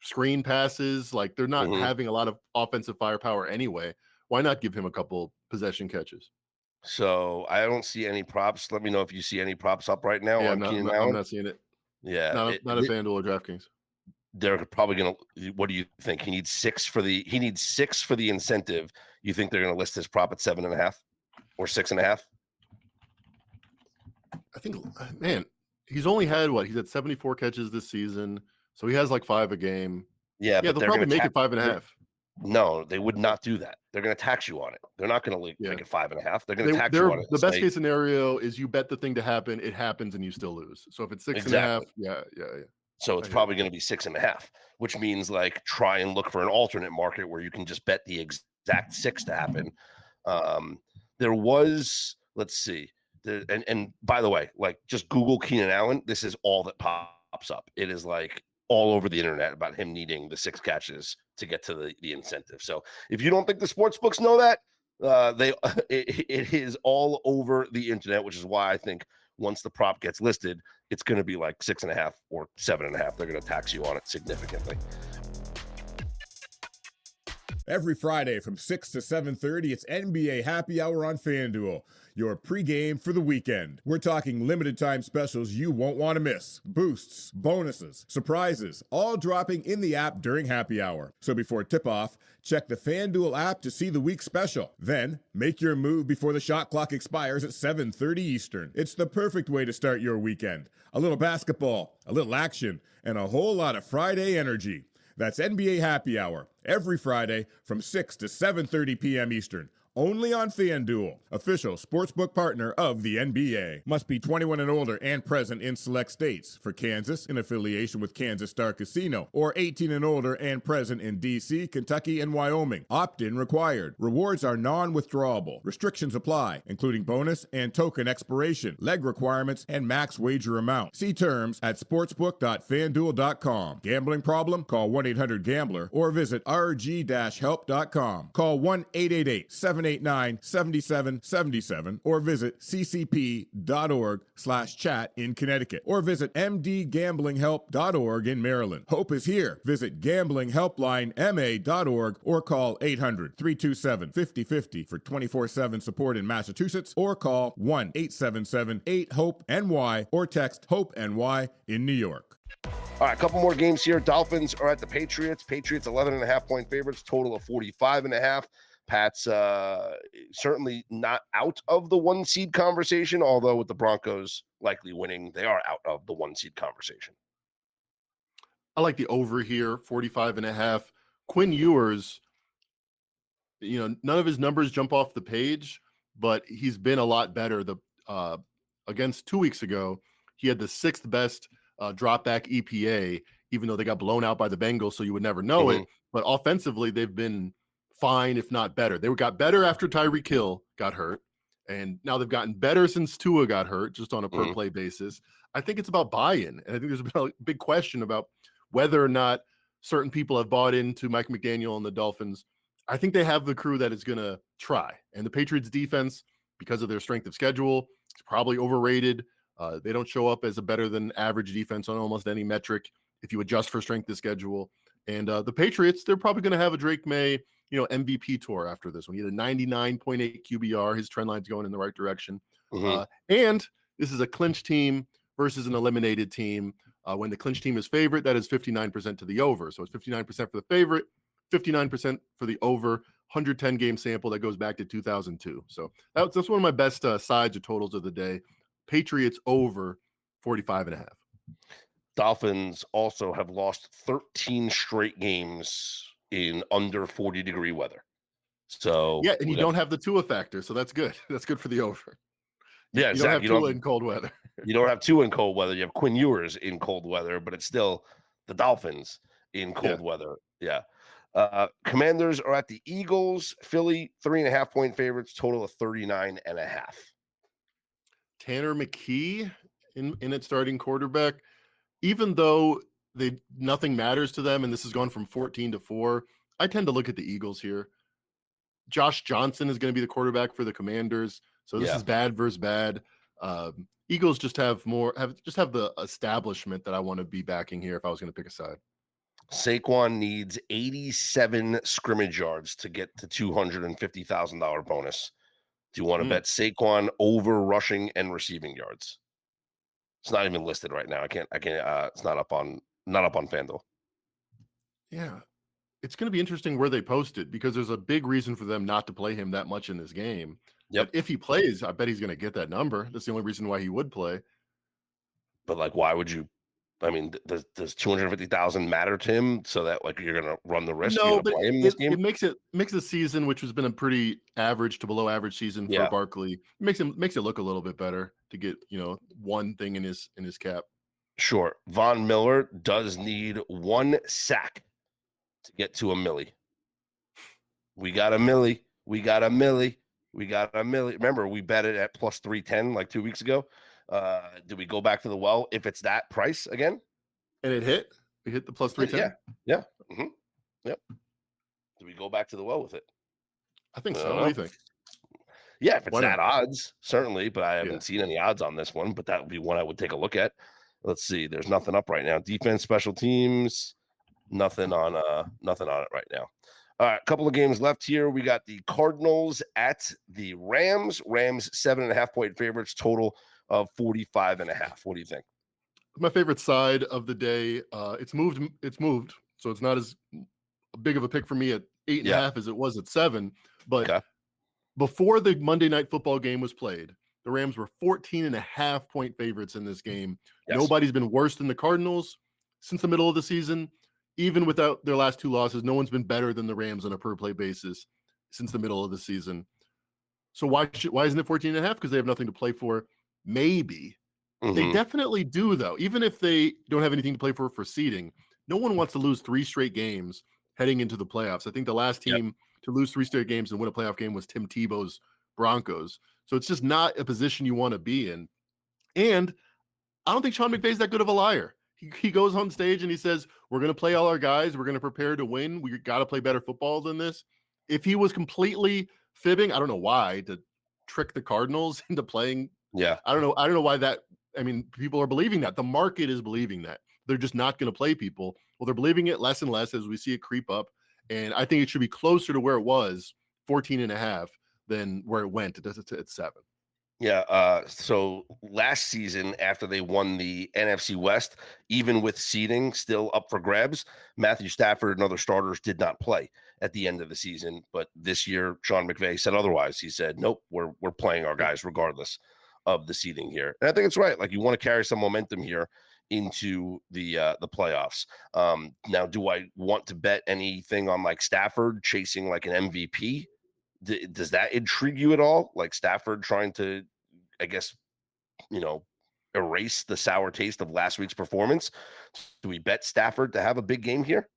screen passes, like they're not having a lot of offensive firepower anyway. Why not give him a couple possession catches? So I don't see any props. Let me know if you see any props up right now. Yeah, on I'm not seeing it. Yeah, not a FanDuel or DraftKings. They're probably gonna. What do you think? He needs 6 for the incentive. You think they're gonna list his prop at 7.5 or 6.5? I think, man, he's only had he's had 74 catches this season, so he has like 5 a game. Yeah, they'll probably make it 5.5. No, they would not do that. They're going to tax you on it. They're not going to make it 5.5. They're going to tax you on it. The best case scenario is you bet the thing to happen, it happens, and you still lose. So if it's 6.5, yeah. So it's probably going to be 6.5, which means try and look for an alternate market where you can just bet the exact 6 to happen. There was, let's see, and by the way, just Google Keenan Allen. This is all that pops up. It is all over the internet about him needing the 6 catches to get to the incentive. So if you don't think the sports books know that, it is all over the internet, which is why I think once the prop gets listed, it's going to be 6.5 or 7.5. They're going to tax you on it significantly. Every Friday from 6 to 7:30, it's NBA Happy Hour on FanDuel, your pregame for the weekend. We're talking limited time specials you won't want to miss. Boosts, bonuses, surprises, all dropping in the app during happy hour. So before tip-off, check the FanDuel app to see the week's special. Then, make your move before the shot clock expires at 7:30 Eastern. It's the perfect way to start your weekend. A little basketball, a little action, and a whole lot of Friday energy. That's NBA Happy Hour, every Friday from 6 to 7:30 p.m. Eastern. Only on FanDuel, official sportsbook partner of the NBA. Must be 21 and older and present in select states. For Kansas, in affiliation with Kansas Star Casino. Or 18 and older and present in D.C., Kentucky, and Wyoming. Opt-in required. Rewards are non-withdrawable. Restrictions apply, including bonus and token expiration, leg requirements, and max wager amount. See terms at sportsbook.fanduel.com. Gambling problem? Call 1-800-GAMBLER or visit rg-help.com. Call 1-888-789-7777 or visit ccp.org/chat in Connecticut or visit mdgamblinghelp.org in Maryland. Hope is here. Visit gamblinghelplinema.org or call 800-327-5050 for 24/7 support in Massachusetts or call 1-877-8-HOPE-NY or text HOPE-NY in New York. All right, a couple more games here. Dolphins are at the Patriots. Patriots 11.5-point favorites, total of 45.5. Pats certainly not out of the one seed conversation, although with the Broncos likely winning, they are out of the one seed conversation. I like the over here, 45.5. Quinn Ewers, none of his numbers jump off the page, but he's been a lot better. Against 2 weeks ago, he had the sixth best drop back EPA, even though they got blown out by the Bengals, so you would never know it. But offensively, they've been fine, if not better. They got better after Tyreek Hill got hurt, and now they've gotten better since Tua got hurt, just on a per-play basis. I think it's about buy-in, and I think there's been a big question about whether or not certain people have bought into Mike McDaniel and the Dolphins. I think they have the crew that is going to try, and the Patriots defense, because of their strength of schedule, is probably overrated. They don't show up as a better than average defense on almost any metric if you adjust for strength of schedule. And the Patriots, they're probably going to have a Drake May, MVP tour after this one. He had a 99.8 QBR. His trend line's going in the right direction. And this is a clinch team versus an eliminated team. When the clinch team is favorite, that is 59% to the over. So it's 59% for the favorite, 59% for the over. 110 game sample that goes back to 2002. So that's one of my best sides or totals of the day. Patriots over 45.5. Dolphins also have lost 13 straight games in under 40-degree weather. So yeah, and you don't have the Tua factor, so that's good. That's good for the over. Yeah, exactly. You don't have Tua in cold weather. You don't have Tua in cold weather. You have Quinn Ewers in cold weather, but it's still the Dolphins in cold weather. Yeah. Commanders are at the Eagles. Philly 3.5-point favorites, total of 39.5. Tanner McKee in its starting quarterback, even though nothing matters to them, and this has gone from 14-4. I tend to look at the Eagles here. Josh Johnson is going to be the quarterback for the Commanders, so this is bad versus bad. Eagles just have the establishment that I want to be backing here if I was going to pick a side. Saquon needs 87 scrimmage yards to get to $250,000 bonus. Do you want to bet Saquon over rushing and receiving yards? It's not even listed right now. I can't. It's not up on FanDuel. Yeah, it's going to be interesting where they post it because there's a big reason for them not to play him that much in this game. Yep. But if he plays, I bet he's going to get that number. That's the only reason why he would play. But why would you? I mean, does $250,000 matter to him so that you're going to run the risk? No, but play him in this game? It makes the season, which has been a pretty average to below average season for Barkley, it makes it look a little bit better to get one thing in his cap. Sure, Von Miller does need one sack to get to $1 million. We got $1 million. We got $1 million. We got $1 million. Remember, we bet it at plus 310 2 weeks ago. Do we go back to the well if it's that price again? And it hit? We hit the plus 310? Yeah. Yep. Do we go back to the well with it? I think so. What do you think? Yeah, if it's that odds, certainly, but I haven't seen any odds on this one, but that would be one I would take a look at. Let's see. There's nothing up right now. Defense, special teams, nothing on it right now. All right, a couple of games left here. We got the Cardinals at the Rams. Rams 7.5-point favorites, total of 45.5. What do you think? My favorite side of the day. It's moved. So it's not as big of a pick for me at 8.5 as it was at 7. But Okay. before the Monday Night Football game was played, the Rams were 14.5-point favorites in this game. Yes. Nobody's been worse than the Cardinals since the middle of the season. Even without their last 2 losses, no one's been better than the Rams on a per play basis since the middle of the season. So why isn't it 14.5? Because they have nothing to play for. Maybe. They Mhm. definitely do, though. Even if they don't have anything to play for seeding, no one wants to lose 3 straight games heading into the playoffs. I think the last Yep. team to lose 3 straight games and win a playoff game was Tim Tebow's Broncos. So it's just not a position you want to be in. And I don't think Sean McVay's that good of a liar. He goes on stage and he says, we're going to play all our guys. We're going to prepare to win. We got to play better football than this. If he was completely fibbing, I don't know why, to trick the Cardinals into playing. Yeah. I don't know why that. I mean, people are believing that. The market is believing that. They're just not going to play people. Well, they're believing it less and less as we see it creep up. And I think it should be closer to where it was, 14.5, than where it went at 7. Yeah. So last season, after they won the NFC West, even with seeding still up for grabs, Matthew Stafford and other starters did not play at the end of the season. But this year, Sean McVay said otherwise. He said, nope, we're playing our guys regardless of the seeding here. And I think it's right. Like, you want to carry some momentum here into the playoffs. Now, do I want to bet anything on like Stafford chasing like an MVP? Does that intrigue you at all? Like Stafford trying to, I guess, erase the sour taste of last week's performance? Do we bet Stafford to have a big game here?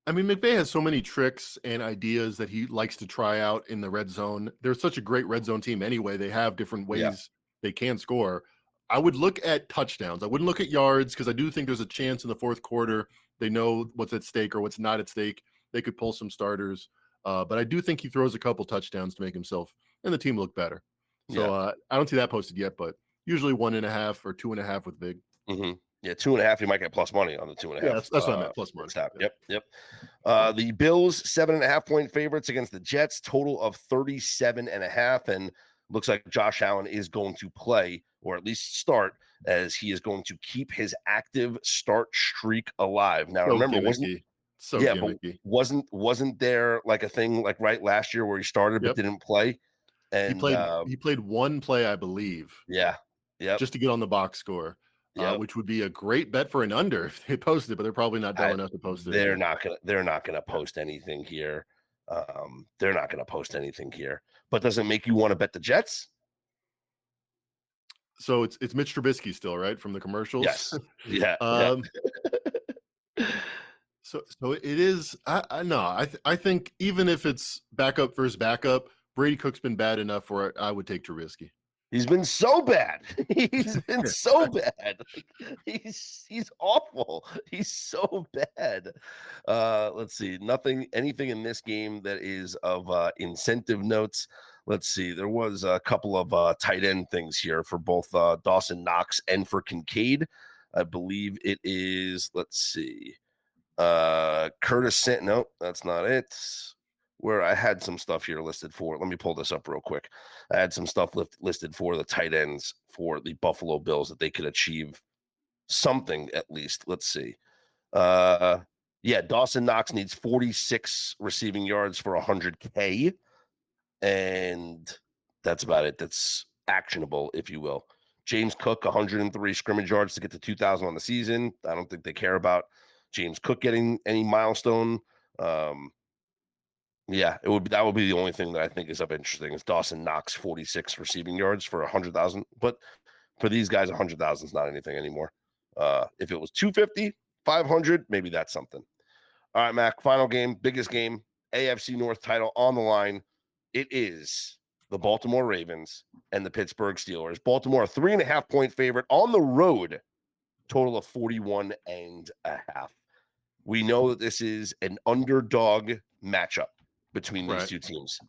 I mean, McVay has so many tricks and ideas that he likes to try out in the red zone. They're such a great red zone team anyway. They have different ways they can score. I would look at touchdowns. I wouldn't look at yards because I do think there's a chance in the fourth quarter they know what's at stake or what's not at stake. They could pull some starters. But I do think he throws a couple touchdowns to make himself and the team look better. So I don't see that posted yet, but usually 1.5 or 2.5 with big. Mm-hmm. Yeah, 2.5. You might get plus money on the 2.5. Yeah, that's what I meant. Plus money. Yep. The Bills 7.5-point favorites against the Jets, total of 37.5, and looks like Josh Allen is going to play, or at least start, as he is going to keep his active start streak alive. Now, remember, gimmicky. wasn't there like a thing like right last year where he started but didn't play? And he played one play, I believe. Yeah. Just to get on the box score. Which would be a great bet for an under if they posted, but they're probably not dumb enough to post it. They're not gonna post anything here. They're not gonna post anything here. But does it make you want to bet the Jets? So it's Mitch Trubisky still, right? From the commercials. Yes. Yeah. So it is. I think even if it's backup versus backup, Brady Cook's been bad enough where I would take Trubisky. He's been so bad. He's been so bad. He's awful. He's so bad. Let's see. Anything in this game that is of incentive notes. Let's see. There was a couple of tight end things here for both Dawson Knox and for Kincaid. I believe it is, let's see. Curtis no, that's not it. Where I had some stuff here listed for. Let me pull this up real quick. I had some stuff listed for the tight ends for the Buffalo Bills that they could achieve something at least. Let's see. Dawson Knox needs 46 receiving yards for 100K. And that's about it. That's actionable, if you will. James Cook, 103 scrimmage yards to get to 2,000 on the season. I don't think they care about James Cook getting any milestone. That would be the only thing that I think is of interesting is Dawson Knox 46 receiving yards for 100,000. But for these guys, 100,000 is not anything anymore. If it was 250, 500, maybe that's something. All right, Mac, final game, biggest game, AFC North title on the line. It is the Baltimore Ravens and the Pittsburgh Steelers. Baltimore, a 3.5-point favorite on the road, total of 41.5. We know that this is an underdog matchup between these two teams.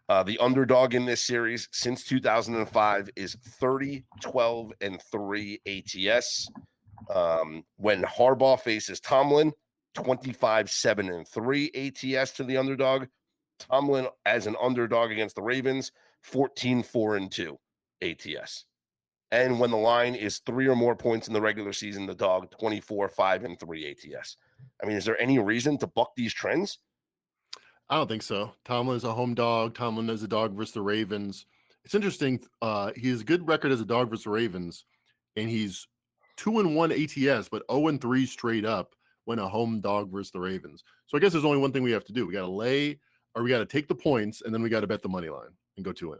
The underdog in this series since 2005 is 30-12-3 ATS. When Harbaugh faces Tomlin, 25-7-3 ATS to the underdog. Tomlin as an underdog against the Ravens, 14-4-2 ATS. And when the line is 3 or more points in the regular season, the dog 24-5-3 ATS. I mean, is there any reason to buck these trends? I don't think so. Tomlin is a home dog. Tomlin is a dog versus the Ravens. It's interesting. He has a good record as a dog versus the Ravens, and he's 2-1 ATS, but 0-3 straight up when a home dog versus the Ravens. So I guess there's only one thing we have to do. We got to lay, or we got to take the points, and then we got to bet the money line and go 2-0.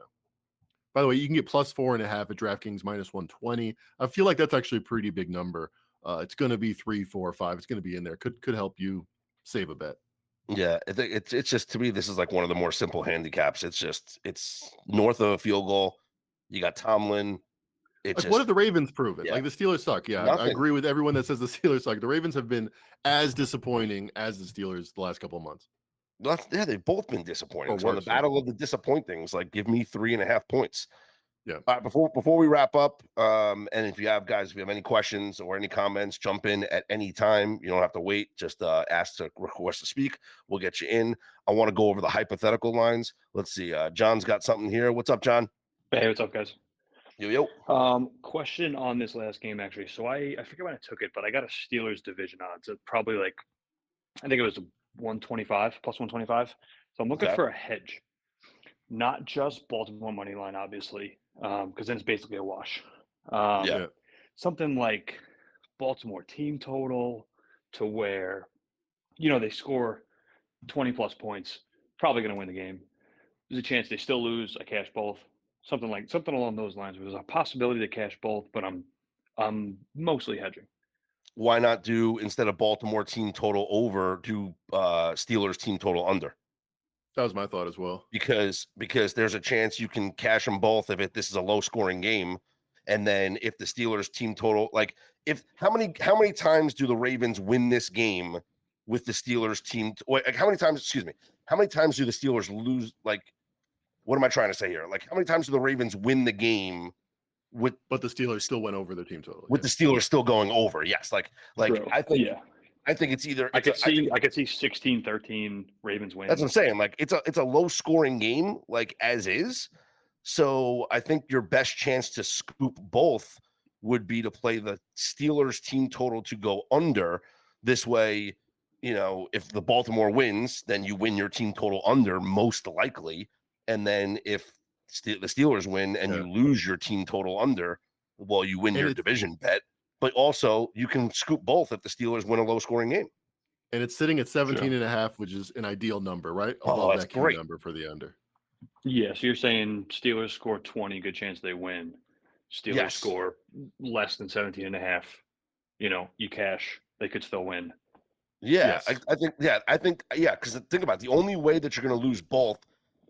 By the way, you can get +4.5 at DraftKings -120. I feel like that's actually a pretty big number. It's going to be 3, 4, 5. It's going to be in there. Could help you save a bet. Yeah, I think it's just, to me, this is like one of the more simple handicaps. It's north of a field goal. You got Tomlin. Like, what have the Ravens proven? Yeah. Like, the Steelers suck. Yeah, I agree with everyone that says the Steelers suck. The Ravens have been as disappointing as the Steelers the last couple of months. Yeah, they've both been disappointing. So in the worse, yeah. battle of the disappointings, like, give me 3.5 points. Yeah. All right, before we wrap up, and if you have any questions or any comments, jump in at any time. You don't have to wait. Just ask to request to speak. We'll get you in. I want to go over the hypothetical lines. Let's see. John's got something here. What's up, John? Hey, what's up, guys? Yo. Question on this last game, actually. So I forget when I took it, but I got a Steelers division odds. It's probably like, I think it was 125, +125. So I'm looking for a hedge, not just Baltimore money line, obviously, because then it's basically a wash. Something like Baltimore team total, to where, they score 20+ points, probably going to win the game. There's a chance they still lose. I cash both. Something along those lines, where there's a possibility to cash both, but I'm mostly hedging. Why not do, instead of Baltimore team total over, do Steelers team total under? That was my thought as well. Because there's a chance you can cash them both if this is a low scoring game, and then if the Steelers team total, like, how many times do the Ravens win this game with the Steelers team? Like, how many times do the Steelers lose? Like, what am I trying to say here? Like, how many times do the Ravens win the game but the Steelers still went over their team total with the Steelers still going over? Yes. Like True. I think it's either, I could see 16-13 Ravens win. That's what I'm saying. Like, it's a low scoring game, like, as is. So I think your best chance to scoop both would be to play the Steelers team total to go under. This way, if the Baltimore wins, then you win your team total under, most likely. And then if the Steelers win and you lose your team total under, well, you win your division bet. But also, you can scoop both if the Steelers win a low-scoring game. And it's sitting at 17.5, which is an ideal number, right? That's that great number for the under. Yeah, so you're saying Steelers score 20, good chance they win. Steelers score less than 17.5. You cash, they could still win. Yeah, yes. I think, because think about it, the only way that you're going to lose both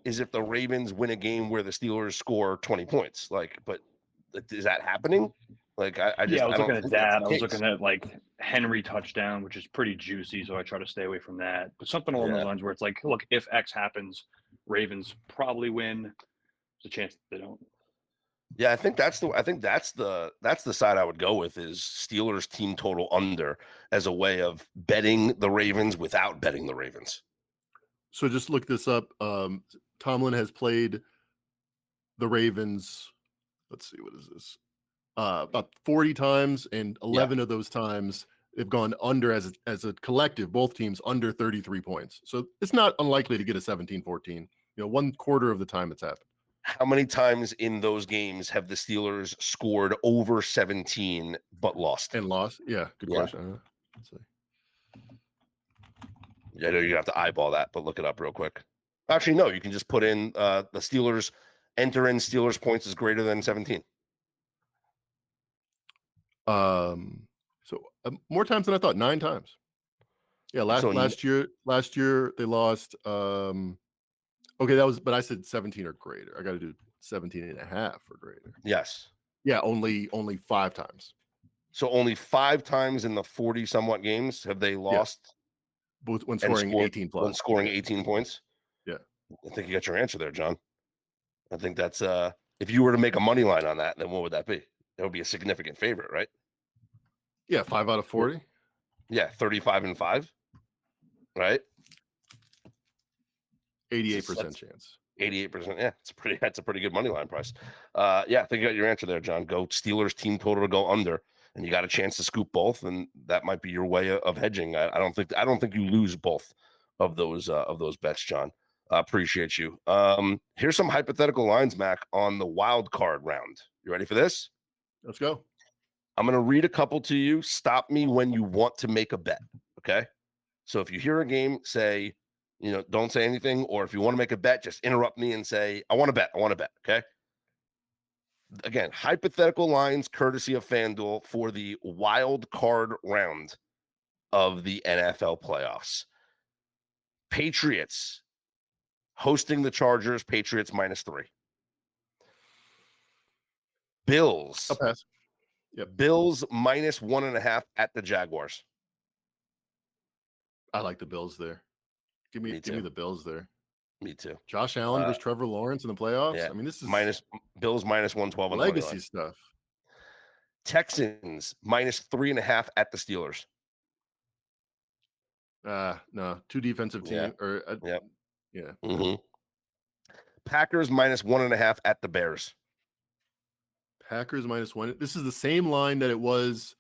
is if the Ravens win a game where the Steelers score 20 points. Like, but is that happening? Like, I was looking at that. I was looking at, like, Henry touchdown, which is pretty juicy, so I try to stay away from that. But something along those lines where it's like, look, if X happens, Ravens probably win. There's a chance they don't. Yeah, I think that's the side I would go with, is Steelers team total under, as a way of betting the Ravens without betting the Ravens. So just look this up. Tomlin has played the Ravens. Let's see, what is this? About 40 times, and 11 of those times they've gone under as a collective, both teams under 33 points. So it's not unlikely to get a 17-14. 1/4 of the time it's happened. How many times in those games have the Steelers scored over 17 but lost? And lost? Yeah, good question. Let's see. I know you have to eyeball that, but look it up real quick. Actually, no, you can just put in the Steelers, enter in Steelers points is greater than 17. So more times than I thought, 9 times. Yeah, last year they lost. Okay, but I said 17 or greater. I got to do 17.5 or greater. Yes. Yeah, only 5 times. So only 5 times in the 40 somewhat games have they lost. Both when scoring 18 plus. When scoring 18 points. Yeah. I think you got your answer there, John. I think that's if you were to make a money line on that, then what would that be? That would be a significant favorite, right? Yeah, 5 out of 40. Yeah, 35-5. right? 88% chance. 88%. Yeah, that's a pretty good money line price. Yeah, I think you got your answer there, John. Go Steelers team total to go under, and you got a chance to scoop both, and that might be your way of hedging. I don't think you lose both of those bets, John. Appreciate you. Here's some hypothetical lines, Mac, on the wild card round. You ready for this? Let's go. I'm going to read a couple to you. Stop me when you want to make a bet. Okay. So if you hear a game, say, don't say anything. Or if you want to make a bet, just interrupt me and say, I want to bet. Okay. Again, hypothetical lines courtesy of FanDuel for the wild card round of the NFL playoffs. Patriots hosting the Chargers, Patriots -3. Bills. I'll pass. Yep. Bills -1.5 at the Jaguars. I like the Bills there. Give me the Bills there. Me too. Josh Allen versus Trevor Lawrence in the playoffs. Yeah. I mean, this is Bills -112 on legacy stuff. Texans -3.5 at the Steelers. No, two defensive team Yeah. yeah. Mm-hmm. Packers -1.5 at the Bears. Packers -1. This is the same line that it was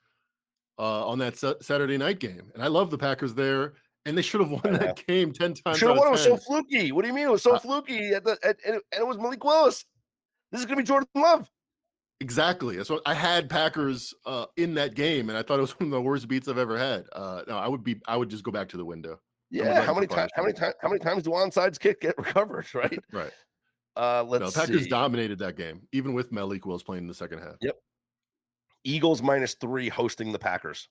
on that Saturday night game, and I love the Packers there, and they should have won that game 10 times. Should have won. It was so fluky. What do you mean? It was so fluky. And it was Malik Willis. This is gonna be Jordan Love. Exactly. That's what I had Packers in that game, and I thought it was one of the worst beats I've ever had. No, I would just go back to the window. Yeah. How many times do onside kick get recovered? Right. Right. Let's see. Packers dominated that game, even with Malik Willis playing in the second half. Yep. Eagles -3 hosting the Packers.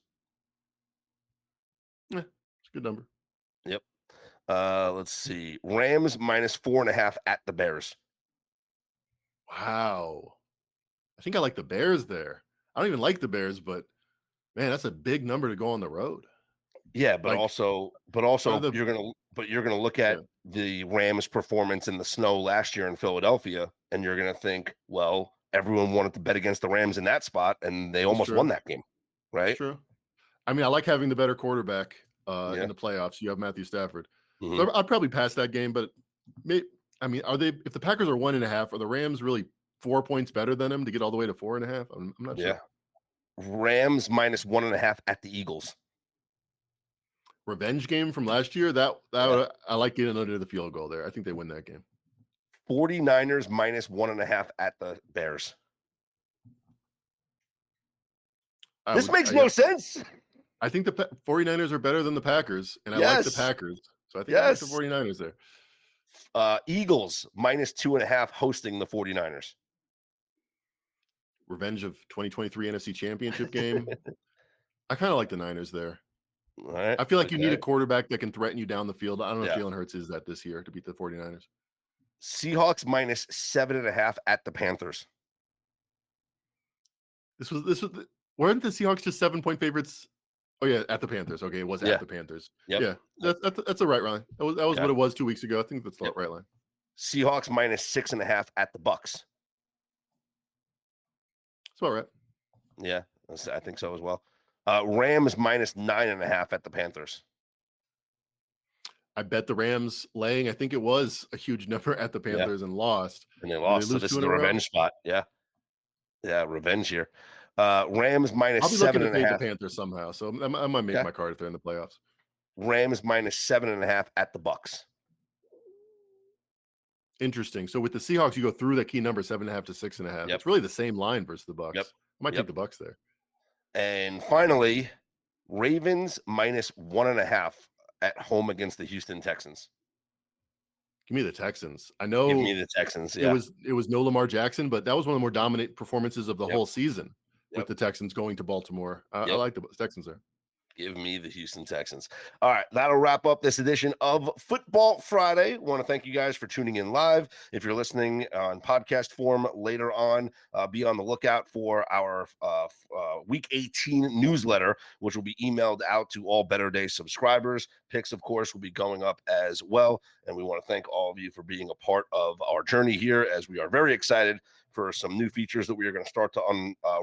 Yeah, it's a good number. Yep. Let's see. Rams -4.5 at the Bears. Wow. I think I like the Bears there. I don't even like the Bears, but man, that's a big number to go on the road. Yeah, but also you're gonna look at Yeah. the Rams' performance in the snow last year in Philadelphia, and you're gonna think, well, everyone wanted to bet against the Rams in that spot, and they almost won that game, right? That's true. I mean, I like having the better quarterback Yeah. in the playoffs. You have Matthew Stafford. Mhm. So I'd probably pass that game, but are they? If the Packers are 1.5, are the Rams really 4 points better than them to get all the way to 4.5? I'm not Yeah. sure. Rams -1.5 at the Eagles. Revenge game from last year. I like getting under the field goal there. I think they win that game. 49ers -1.5 at the Bears. This makes no sense. I think the 49ers are better than the Packers, and I like the Packers. So I think I like the 49ers there. Eagles -2.5 hosting the 49ers. Revenge of 2023 NFC Championship game. I kind of like the Niners there. All right. I feel like you need a quarterback that can threaten you down the field. I don't know if Yeah. Jalen Hurts is that this year to beat the 49ers. Seahawks -7.5 at the Panthers. Weren't the Seahawks just 7-point favorites? Oh yeah, at the Panthers. Okay, it was Yeah. at the Panthers. Yep. Yeah, that's a right line. That was what it was 2 weeks ago. I think that's the right line. Seahawks -6.5 at the Bucks. It's all right. Yeah, I think so as well. Rams -9.5 at the Panthers. I bet the Rams laying. I think it was a huge number at the Panthers and lost. And they lost. So this is the revenge spot. Yeah. Yeah, revenge here. Rams I'll be looking to fade -7.5. the Panthers somehow. So I might make my card if they're in the playoffs. Rams -7.5 at the Bucks. Interesting. So with the Seahawks, you go through that key number 7.5 to 6.5. Yep. It's really the same line versus the Bucks. Yep. I might take the Bucks there. And finally, Ravens -1.5 at home against the Houston Texans. Give me the Texans. I know. Give me the Texans. Yeah. It was no Lamar Jackson, but that was one of the more dominant performances of the whole season with Yep. the Texans going to Baltimore. I Yep. like the Texans there. Give me the Houston Texans. All right, that'll wrap up this edition of Football Friday. Want to thank you guys for tuning in live. If you're listening on podcast form later on, be on the lookout for our Week 18 newsletter, which will be emailed out to all Better Day subscribers. Picks, of course, will be going up as well. And we want to thank all of you for being a part of our journey here, as we are very excited for some new features that we are going to start to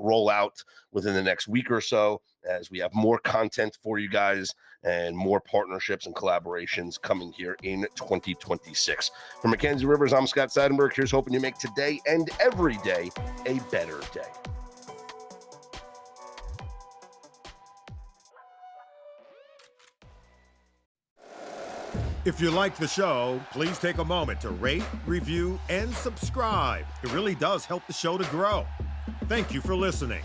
roll out within the next week or so, as we have more content for you guys and more partnerships and collaborations coming here in 2026. For Mackenzie Rivers, I'm Scott Seidenberg. Here's hoping you make today and every day a better day. If you like the show, please take a moment to rate, review, and subscribe. It really does help the show to grow. Thank you for listening.